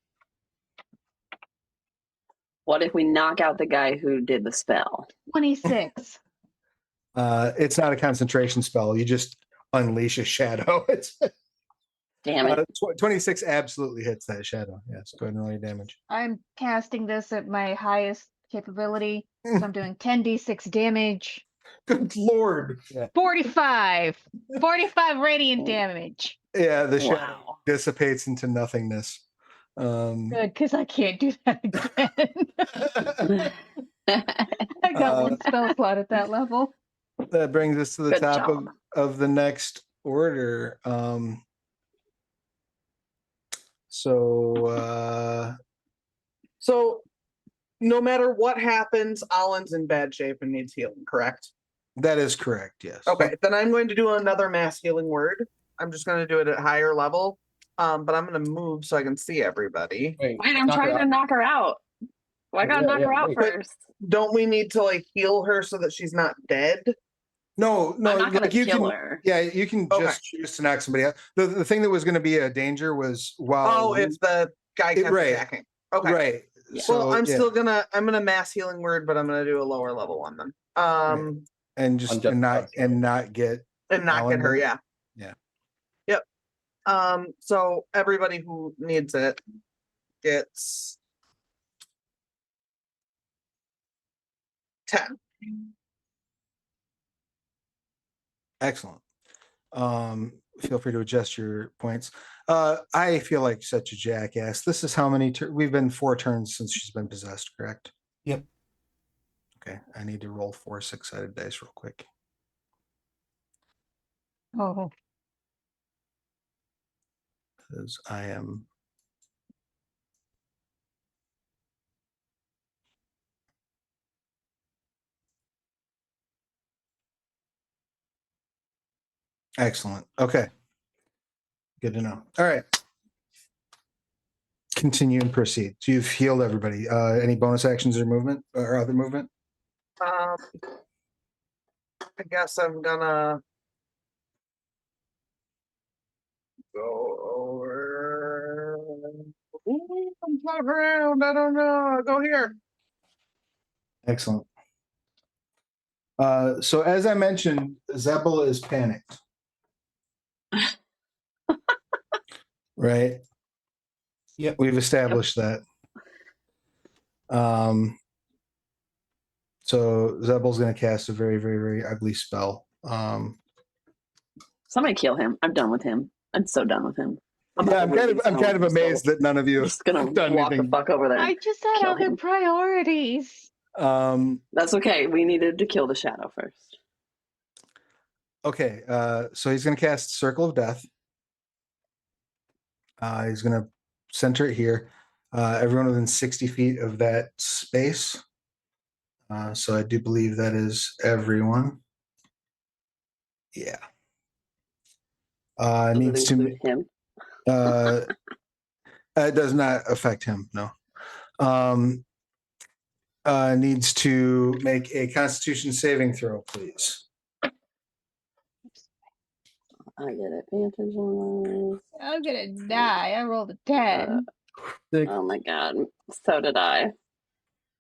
Speaker 4: What if we knock out the guy who did the spell?
Speaker 3: 26.
Speaker 1: It's not a concentration spell. You just unleash a shadow. It's
Speaker 4: Damn it.
Speaker 1: 26 absolutely hits that shadow. Yes, go ahead and roll your damage.
Speaker 3: I'm casting this at my highest capability. So I'm doing 10d6 damage.
Speaker 1: Good lord.
Speaker 3: 45. 45 radiant damage.
Speaker 1: Yeah, the shadow
Speaker 4: Wow.
Speaker 1: dissipates into nothingness.
Speaker 3: Good, because I can't do that again. I got one spell slot at that level.
Speaker 1: That brings us to the
Speaker 4: Good
Speaker 1: top
Speaker 4: job.
Speaker 1: of the next order. So
Speaker 6: no matter what happens, Alan's in bad shape and needs healing, correct?
Speaker 1: that is correct, yes.
Speaker 6: Okay, then I'm going to do another mass healing word. I'm just going to do it at higher level. But I'm going to move so I can see everybody.
Speaker 4: Wait, I'm trying to knock her out. Why gotta knock her out
Speaker 2: wait.
Speaker 4: first?
Speaker 6: Don't we need to like heal her so that she's not dead?
Speaker 1: No,
Speaker 4: I'm not gonna
Speaker 1: like you
Speaker 4: kill
Speaker 1: can,
Speaker 4: her.
Speaker 1: yeah, you can
Speaker 6: Okay.
Speaker 1: just choose to knock somebody out. The thing that was going to be a danger was while
Speaker 6: Oh, if the guy kept
Speaker 1: right.
Speaker 6: attacking. Okay.
Speaker 1: right.
Speaker 4: Yeah.
Speaker 6: Well, I'm
Speaker 1: yeah.
Speaker 6: still gonna mass healing word, but I'm gonna do a lower level one then.
Speaker 1: and just
Speaker 2: Unjustified.
Speaker 1: and not get
Speaker 6: And not
Speaker 1: Alan
Speaker 6: get her,
Speaker 1: back?
Speaker 6: yeah. So everybody who needs it gets 10.
Speaker 1: Excellent. Feel free to adjust your points. I feel like such a jackass. This is how many we've been 4 turns since she's been possessed, correct?
Speaker 5: Yep.
Speaker 1: Okay, I need to roll 4 6-sided dice real quick.
Speaker 3: Oh,
Speaker 1: Because I am excellent. Okay. Good to know. All right. Continue and proceed. So you've healed everybody. Any bonus actions or movement or other movement?
Speaker 6: I guess I'm gonna go over. Ooh, I'm not around. I don't know. Go here.
Speaker 1: Excellent. So as I mentioned, Zebel is panicked. Right?
Speaker 5: Yep.
Speaker 1: We've established that. So Zebel's going to cast a very, very, very ugly spell.
Speaker 4: Somebody kill him. I'm done with him. I'm so done with him.
Speaker 1: I'm kind of amazed that none of you
Speaker 4: I'm just gonna
Speaker 1: have done
Speaker 4: walk
Speaker 1: anything.
Speaker 4: the fuck over there.
Speaker 3: I just had
Speaker 4: Kill
Speaker 3: other
Speaker 4: him.
Speaker 3: priorities.
Speaker 4: That's okay. We needed to kill the shadow first.
Speaker 1: Okay, so he's going to cast Circle of Death. He's going to center it here. Everyone within 60 feet of that space. So I do believe that is everyone. Yeah.
Speaker 4: Does
Speaker 1: Needs
Speaker 4: it
Speaker 1: to.
Speaker 4: include him?
Speaker 1: It does not affect him. No. Needs to make a Constitution saving throw, please.
Speaker 4: I get advantage on
Speaker 3: I'm gonna die. I rolled a 10.
Speaker 4: this. Oh my god. So did I.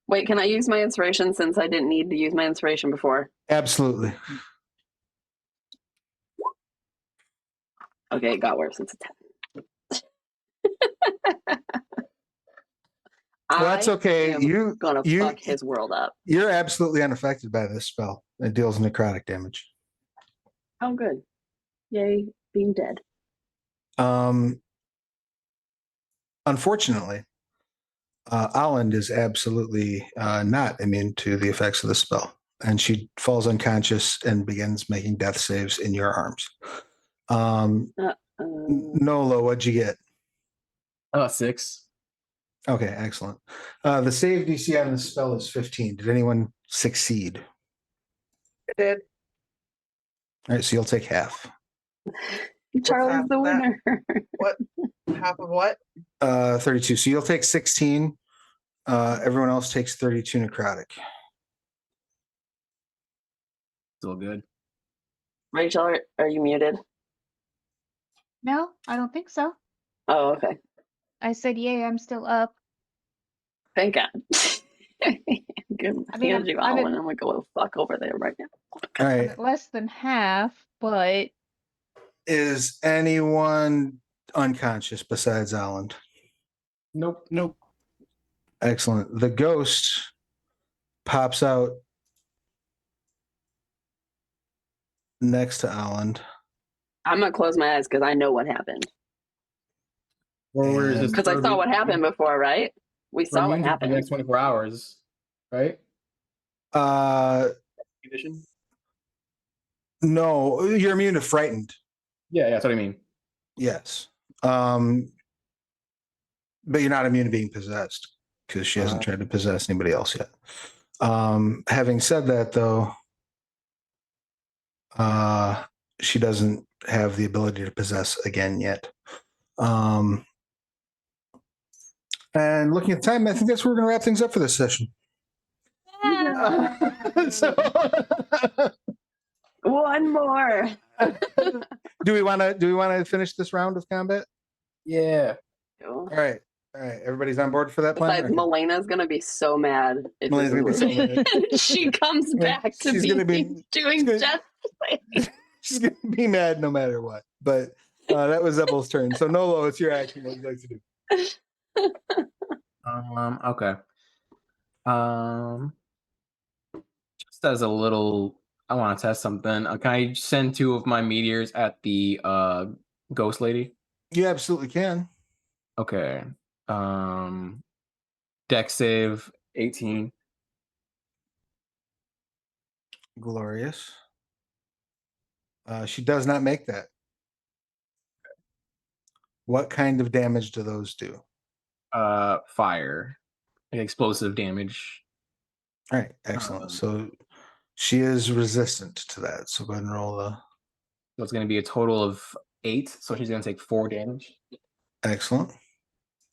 Speaker 4: Wait, can I use my inspiration since I didn't need to use my inspiration before?
Speaker 1: Absolutely.
Speaker 4: Okay, it got worse. It's a 10.
Speaker 1: Well, that's okay.
Speaker 4: I'm gonna fuck his world up.
Speaker 1: You're absolutely unaffected by this spell. It deals necrotic damage.
Speaker 4: Oh, good. Yay, being dead.
Speaker 1: Unfortunately, Aland is absolutely not immune to the effects of the spell, and she falls unconscious and begins making death saves in your arms. Nola, what'd you get?
Speaker 2: 6.
Speaker 1: Okay, excellent. The save DC on this spell is 15. Did anyone succeed?
Speaker 6: I did.
Speaker 1: All right, so you'll take half.
Speaker 4: Charlie's
Speaker 6: half
Speaker 4: the
Speaker 6: of that?
Speaker 4: winner.
Speaker 6: What? Half of what?
Speaker 1: 32. So you'll take 16. Everyone else takes 32 necrotic.
Speaker 2: Still good.
Speaker 4: Rachel, are you muted?
Speaker 3: No, I don't think so.
Speaker 4: Oh, okay.
Speaker 3: I said, yay, I'm still up.
Speaker 4: Thank God. Good.
Speaker 3: I mean,
Speaker 4: Hand you
Speaker 3: I'm
Speaker 4: all,
Speaker 3: at-
Speaker 4: and I'm gonna go fuck over there right now.
Speaker 1: All
Speaker 3: I'm
Speaker 1: right.
Speaker 3: at less than half, but
Speaker 1: Is anyone unconscious besides Aland?
Speaker 2: Nope.
Speaker 5: Nope.
Speaker 1: Excellent. The ghost pops out next to Aland.
Speaker 4: I'm gonna close my eyes because I know what happened.
Speaker 2: Or is this
Speaker 4: Because I saw what happened before, right? We saw what
Speaker 2: for the
Speaker 4: happened.
Speaker 2: next 24 hours, right? Condition?
Speaker 1: No, you're immune to frightened.
Speaker 2: Yeah, that's what I mean.
Speaker 1: Yes. But you're not immune to being possessed because she hasn't tried to possess anybody else yet. Having said that, though, she doesn't have the ability to possess again yet. And looking at the time, I think that's where we're going to wrap things up for this session. So,
Speaker 4: One more.
Speaker 1: do we want to finish this round of combat?
Speaker 2: Yeah.
Speaker 1: All right. Everybody's on board for that plan.
Speaker 4: Besides,
Speaker 1: Okay.
Speaker 4: Melena's gonna be so mad if
Speaker 1: Melena's gonna be so mad.
Speaker 4: she comes back to
Speaker 1: She's
Speaker 4: be
Speaker 1: gonna be-
Speaker 4: doing
Speaker 1: she's
Speaker 4: death.
Speaker 1: She's going to be mad no matter what. But That was Zebel's turn. So Nolo, it's your action. What would you like to do?
Speaker 2: Okay. Just as a little, I want to test something. Can I send 2 of my meteors at the ghost lady?
Speaker 1: You absolutely can.
Speaker 2: Okay. Dex save 18.
Speaker 1: Glorious. She does not make that. What kind of damage do those do?
Speaker 2: Fire, like explosive damage.
Speaker 1: All right, excellent.
Speaker 2: Um,
Speaker 1: So she is resistant to that. So go ahead and roll the
Speaker 2: So it's going to be a total of 8. So she's going to take 4 damage.
Speaker 1: excellent.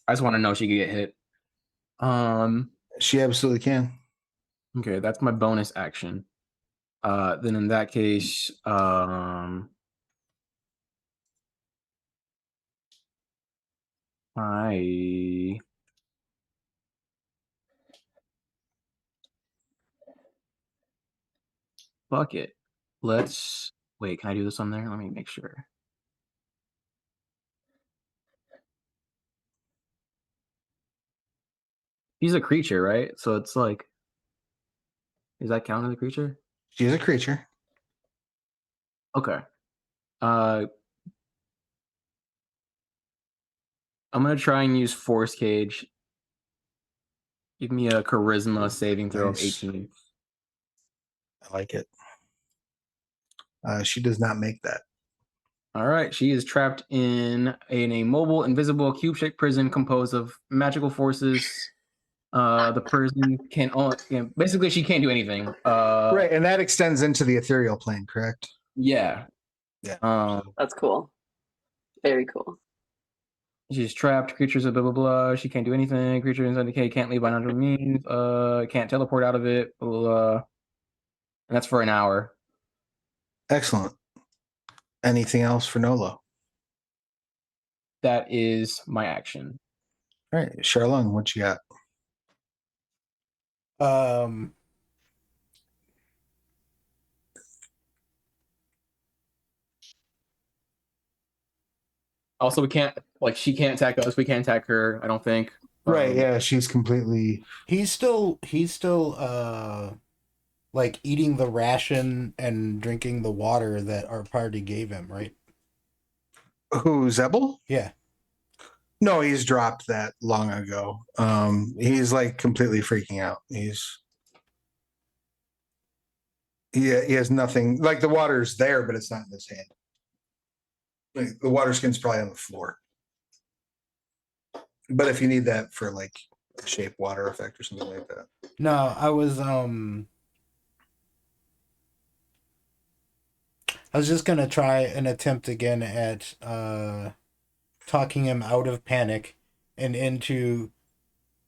Speaker 2: I just want to know if she could get hit.
Speaker 1: She absolutely can.
Speaker 2: Okay, that's my bonus action. Then in that case, I fuck it. Let's wait. Can I do this on there? Let me make sure. He's a creature, right? So it's like, does that count as a creature?
Speaker 1: She is a creature.
Speaker 2: Okay. I'm gonna try and use Force Cage. Give me a Charisma saving throw of
Speaker 1: Nice.
Speaker 2: 18.
Speaker 1: I like it. She does not make that.
Speaker 2: All right, she is trapped in a mobile, invisible, cube-shaped prison composed of magical forces. The person can only basically she can't do anything.
Speaker 1: Right, and that extends into the ethereal plane, correct?
Speaker 2: Yeah.
Speaker 1: Yeah.
Speaker 4: That's cool. Very cool.
Speaker 2: She's trapped. Creatures of blah blah blah. She can't do anything. Creature inside the cave can't leave by natural means. Can't teleport out of it. Blah, blah, blah. And that's for an hour.
Speaker 1: Excellent. Anything else for Nolo?
Speaker 2: That is my action.
Speaker 1: All right, Charlung, what you got?
Speaker 2: Also, we can't she can't attack us. We can't attack her. I don't think.
Speaker 1: Right, yeah, she's completely.
Speaker 5: He's still like eating the ration and drinking the water that our party gave him, right?
Speaker 1: Who, Zebel?
Speaker 5: Yeah.
Speaker 1: No, he's dropped that long ago. He's like completely freaking out. He has nothing. Like the water's there, but it's not in his hand. Like, the water skin's probably on the floor. But if you need that for like a shape water effect or something like that.
Speaker 5: No, I was just gonna try an attempt again at talking him out of panic and into,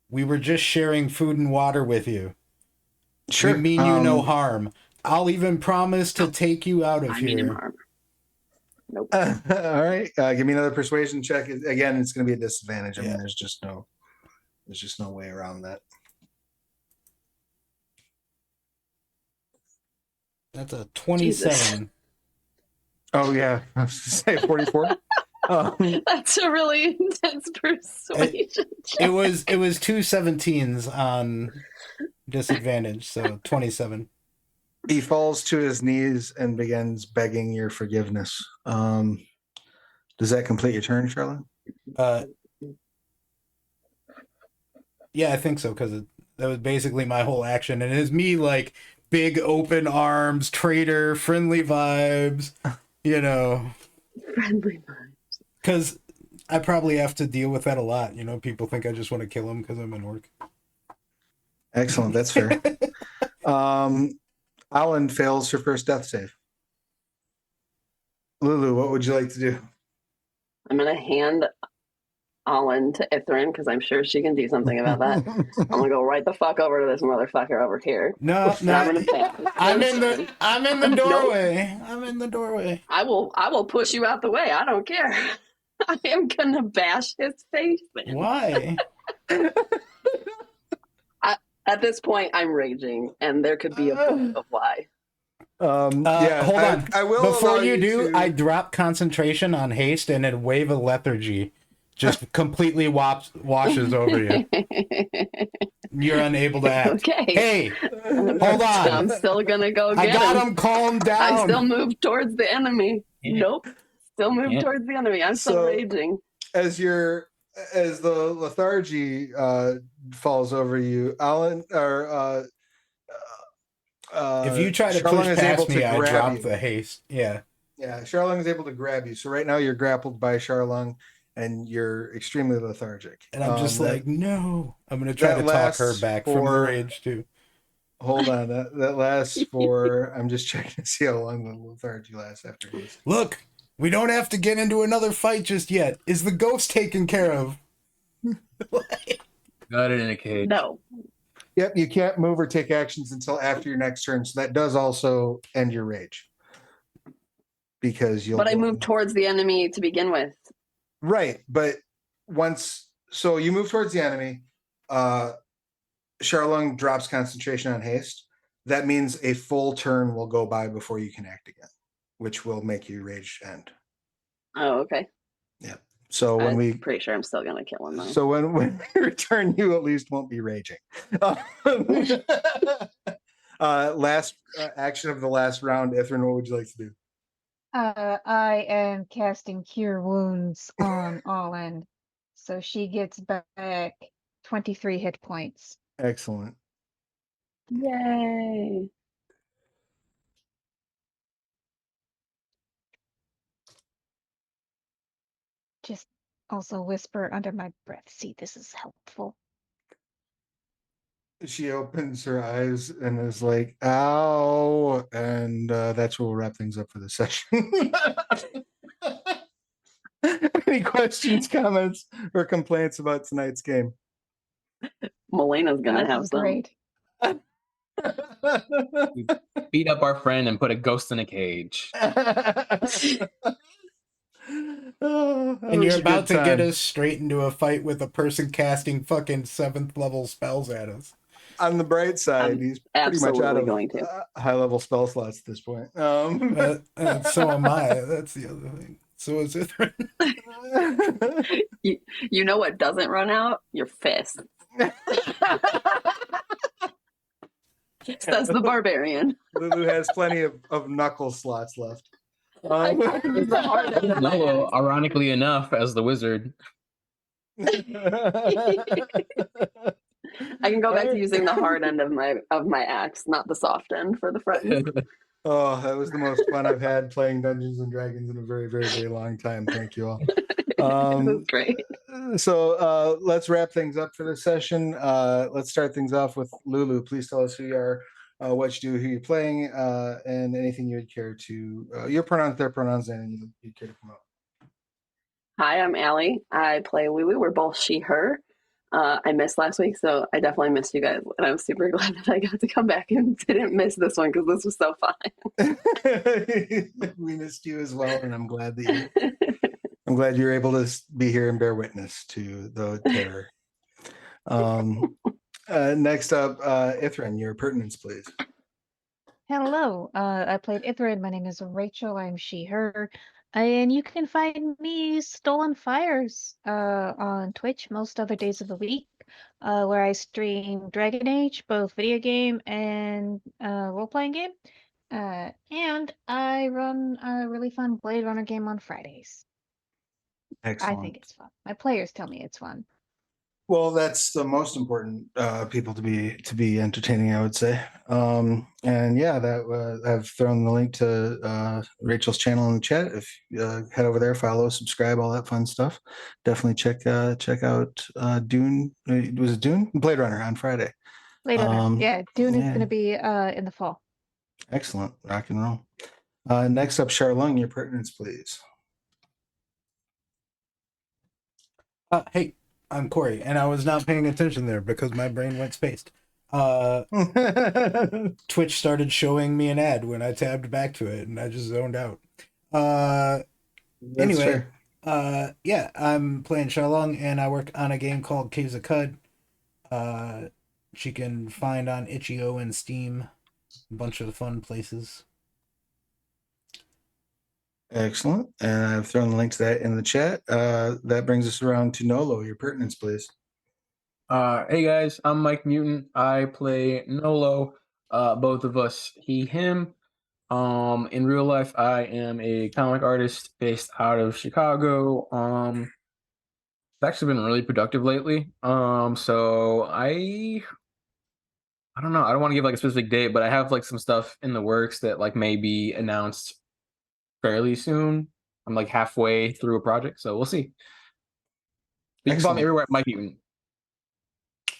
Speaker 5: we were just sharing food and water with you.
Speaker 1: Sure.
Speaker 5: We mean you no harm. I'll even promise to take you out of
Speaker 4: I
Speaker 5: here.
Speaker 4: mean him harm. Nope.
Speaker 1: All right. Give me another persuasion check. Again, it's going to be a disadvantage. I mean,
Speaker 5: Yeah.
Speaker 1: there's just no way around that.
Speaker 5: That's a 27.
Speaker 1: Oh yeah, I was going to say 44.
Speaker 4: That's a really intense persuasion check.
Speaker 5: It was 2 17s on disadvantage, so 27.
Speaker 1: He falls to his knees and begins begging your forgiveness. Does that complete your turn, Charlotte?
Speaker 5: Yeah, I think so, because that was basically my whole action, and it's me like big open arms, traitor, friendly vibes, you know.
Speaker 4: Friendly vibes.
Speaker 5: Because I probably have to deal with that a lot. You know, people think I just want to kill him because I'm an orc.
Speaker 1: Excellent. That's fair. Alan fails her first death save. Lulu, what would you like to do?
Speaker 4: I'm gonna hand Olin to Ithrin because I'm sure she can do something about that. I'm gonna go right the fuck over to this motherfucker over here.
Speaker 5: No,
Speaker 4: And I'm
Speaker 5: no.
Speaker 4: gonna
Speaker 5: I'm in the doorway. I'm in the doorway.
Speaker 4: I will push you out the way. I don't care. I am gonna bash his face in.
Speaker 5: Why?
Speaker 4: At this point, I'm raging, and there could be a book of why.
Speaker 1: Yeah,
Speaker 5: Hold on.
Speaker 1: I will
Speaker 5: Before
Speaker 1: allow
Speaker 5: you do,
Speaker 1: to-
Speaker 5: I drop concentration on haste, and a wave of lethargy just completely washes over you. You're unable to act.
Speaker 4: Okay.
Speaker 5: Hey,
Speaker 4: I'm,
Speaker 5: hold on.
Speaker 4: I'm still gonna go
Speaker 5: I
Speaker 4: get
Speaker 5: got
Speaker 4: him.
Speaker 5: him calmed
Speaker 4: I still
Speaker 5: down.
Speaker 4: move towards the enemy.
Speaker 2: Yeah.
Speaker 4: Nope. Still move
Speaker 2: Yeah.
Speaker 4: towards the enemy. I'm still
Speaker 1: So-
Speaker 4: raging.
Speaker 1: as the lethargy falls over you, Alan or
Speaker 5: If you try to
Speaker 1: Charlung
Speaker 5: push
Speaker 1: is able
Speaker 5: past me,
Speaker 1: to
Speaker 5: I
Speaker 1: grab
Speaker 5: drop
Speaker 1: you.
Speaker 5: the haste. Yeah.
Speaker 1: Yeah, Charlung is able to grab you. So right now you're grappled by Charlung, and you're extremely lethargic.
Speaker 5: And I'm just
Speaker 1: that-
Speaker 5: like, no. I'm going to try
Speaker 1: that
Speaker 5: to talk her
Speaker 1: lasts
Speaker 5: back from the
Speaker 1: for-
Speaker 5: rage, too.
Speaker 1: hold on. That lasts for. I'm just checking to see how long the lethargy lasts after haste.
Speaker 5: Look, we don't have to get into another fight just yet. Is the ghost taken care of?
Speaker 2: Got it in a cage.
Speaker 4: No.
Speaker 1: Yep, you can't move or take actions until after your next turn. So that does also end your rage. Because you'll.
Speaker 4: But I moved towards the enemy to begin with.
Speaker 1: Right, but so you move towards the enemy. Charlung drops concentration on haste. That means a full turn will go by before you can act again, which will make your rage end.
Speaker 4: Oh, okay.
Speaker 1: So when
Speaker 4: I'm pretty sure I'm still gonna kill him though.
Speaker 1: so when we return, you at least won't be raging. Last action of the last round, Ithrin, what would you like to do?
Speaker 3: I am casting Cure Wounds on Allend, so she gets back 23 hit points.
Speaker 1: Excellent.
Speaker 4: Yay.
Speaker 3: Just also whisper under my breath, see, this is helpful.
Speaker 1: She opens her eyes and is like, ow. And that's where we'll wrap things up for the session. Any questions, comments, or complaints about tonight's game?
Speaker 4: Melena's gonna
Speaker 3: This
Speaker 4: have
Speaker 3: is
Speaker 4: some.
Speaker 3: great.
Speaker 2: Beat up our friend and put a ghost in a cage.
Speaker 5: And you're about to get us straight into a fight with a person casting fucking 7th level spells at us.
Speaker 1: On the bright side,
Speaker 4: I'm
Speaker 1: he's pretty much out
Speaker 4: absolutely
Speaker 1: of
Speaker 4: going to.
Speaker 1: high level spell slots at this point.
Speaker 5: So am I. That's the other thing. So is Ithrin.
Speaker 4: You know what doesn't run out? Your fist. Says the barbarian.
Speaker 1: Lulu has plenty of knuckle slots left.
Speaker 4: I can use the hard end of my
Speaker 2: No,
Speaker 4: axe.
Speaker 2: ironically enough, as the wizard.
Speaker 4: I can go back to using the hard end of my axe, not the soft end for the friends.
Speaker 1: Oh, that was the most fun I've had playing Dungeons and Dragons in a very, very, very long time. Thank you all.
Speaker 4: That's great.
Speaker 1: So let's wrap things up for this session. Let's start things off with Lulu. Please tell us who you are, what you do, who you're playing, and anything you'd care to, your pronouns, their pronouns, and you'd care to promote.
Speaker 4: Hi, I'm Allie. I play Lulu. We're both she, her. I missed last week, so I definitely missed you guys. And I'm super glad that I got to come back and didn't miss this one because this was so fun.
Speaker 1: We missed you as well, and I'm glad that I'm glad you're able to be here and bear witness to the terror. Next up, Ithrin, your pertinence, please.
Speaker 3: Hello, I played Ithrid. My name is Rachel. I'm she, her. And you can find me Stolen Fires on Twitch most other days of the week, where I stream Dragon Age, both video game and role-playing game. And I run a really fun Blade Runner game on Fridays.
Speaker 1: Excellent.
Speaker 3: I think it's fun. My players tell me it's fun.
Speaker 1: Well, that's the most important people to be entertaining, I would say. And yeah, that I've thrown the link to Rachel's channel in the chat. If head over there, follow, subscribe, all that fun stuff. Definitely check out Dune. Was it Dune? Blade Runner on Friday.
Speaker 3: Blade Runner. Yeah, Dune is
Speaker 1: yeah.
Speaker 3: going to be in the fall.
Speaker 1: Excellent, rock and roll. Next up, Charlung, your pertinence, please.
Speaker 5: Hey, I'm Corey, and I was not paying attention there because my brain went spaced. Twitch started showing me an ad when I tabbed back to it, and I just zoned out. Anyway, yeah, I'm playing Charlung, and I work on a game called Caves of Cud. She can find on itch.io and Steam, a bunch of fun places.
Speaker 1: Excellent. And I've thrown the link to that in the chat. That brings us around to Nolo. Your pertinence, please.
Speaker 2: Hey guys, I'm Mike Mutant. I play Nolo. Both of us, he, him. In real life, I am a comic artist based out of Chicago. It's actually been really productive lately. So I don't know. I don't want to give like a specific date, but I have like some stuff in the works that like may be announced fairly soon. I'm like halfway through a project, so we'll see. You can follow me
Speaker 1: Excellent.
Speaker 2: everywhere, Mike Mutant.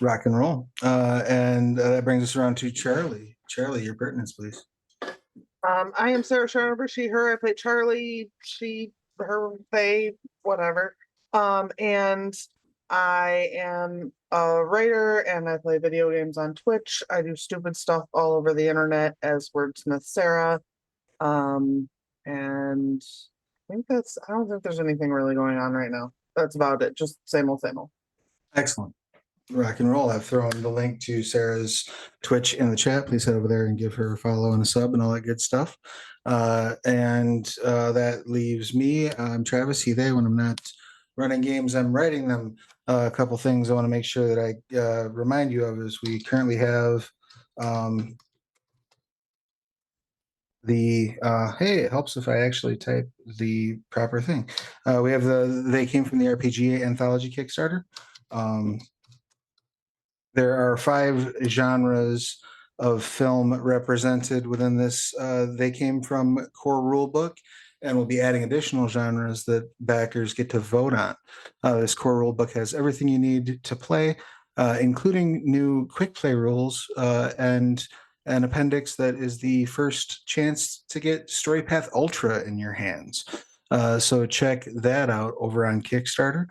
Speaker 1: Rock and roll. And that brings us around to Charlie. Charlie, your pertinence, please.
Speaker 6: I am Sarah Sharnover, she, her. I play Charlie, she, her, they, whatever. And I am a writer and I play video games on Twitch. I do stupid stuff all over the internet as Wordsmith Sarah. And I think I don't think there's anything really going on right now. That's about it. Just same old, same old.
Speaker 1: Excellent. Rock and roll. I've thrown the link to Sarah's Twitch in the chat. Please head over there and give her a follow and a sub and all that good stuff. That leaves me. I'm Travis, he, they. When I'm not running games, I'm writing them. A couple things I want to make sure that I remind you of is we currently have hey, it helps if I actually type the proper thing. We have They Came from the RPG Anthology Kickstarter. There are 5 genres of film represented within this. They came from core rulebook, and we'll be adding additional genres that backers get to vote on. This core rulebook has everything you need to play, including new quick play rules and an appendix that is the first chance to get Story Path Ultra in your hands. So check that out over on Kickstarter.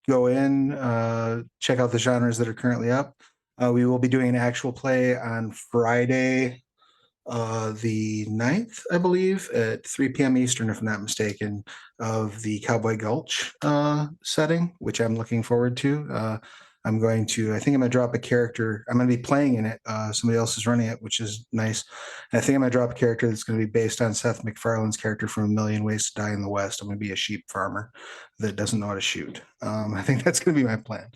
Speaker 1: Go in, check out the genres that are currently up. We will be doing an actual play on Friday, the 9th, I believe, at 3 p.m. Eastern, if I'm not mistaken, of the Cowboy Gulch setting, which I'm looking forward to. I think I'm going to drop a character. I'm going to be playing in it. Somebody else is running it, which is nice. And I think I'm going to drop a character that's going to be based on Seth MacFarlane's character from A Million Ways to Die in the West. I'm going to be a sheep farmer that doesn't know how to shoot. I think that's going to be my plan.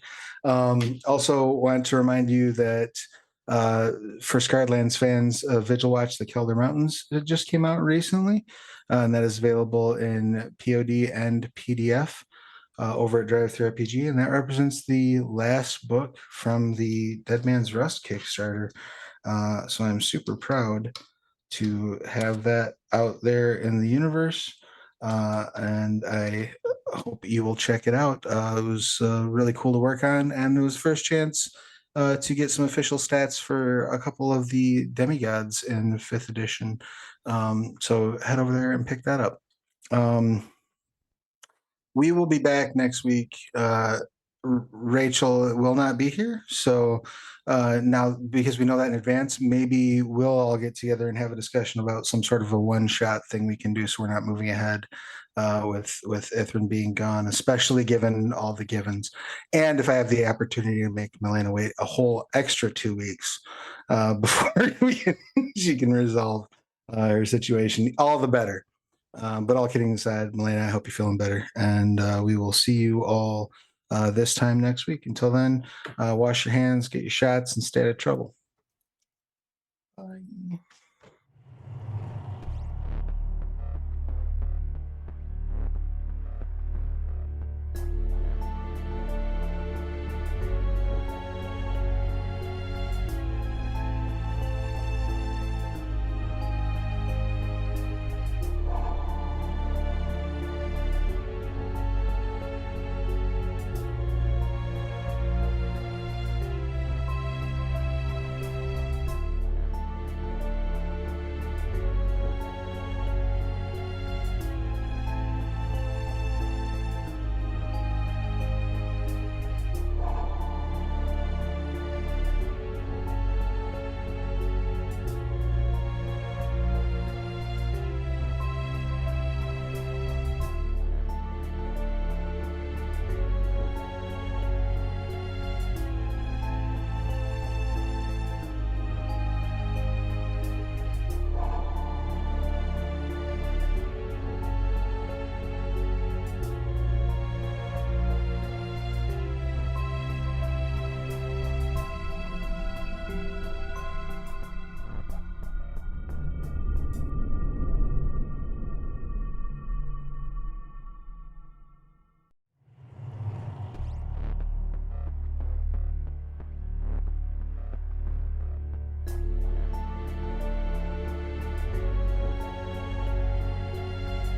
Speaker 1: Also want to remind you that for Scarredlands fans, Vigil Watch, The Kelder Mountains, it just came out recently, and that is available in POD and PDF over at Drive-Thru RPG, and that represents the last book from the Dead Man's Rust Kickstarter. So I'm super proud to have that out there in the universe, and I hope you will check it out. It was really cool to work on, and it was first chance to get some official stats for a couple of the demigods in 5th edition. So head over there and pick that up. We will be back next week. Rachel will not be here. So now, because we know that in advance, maybe we'll all get together and have a discussion about some sort of a one-shot thing we can do so we're not moving ahead with Ithrin being gone, especially given all the givens. And if I have the opportunity to make Milena wait a whole extra 2 weeks before she can resolve her situation, all the better. But all kidding aside, Milena, I hope you're feeling better. And we will see you all this time next week. Until then, wash your hands, get your shots, and stay out of trouble. Bye.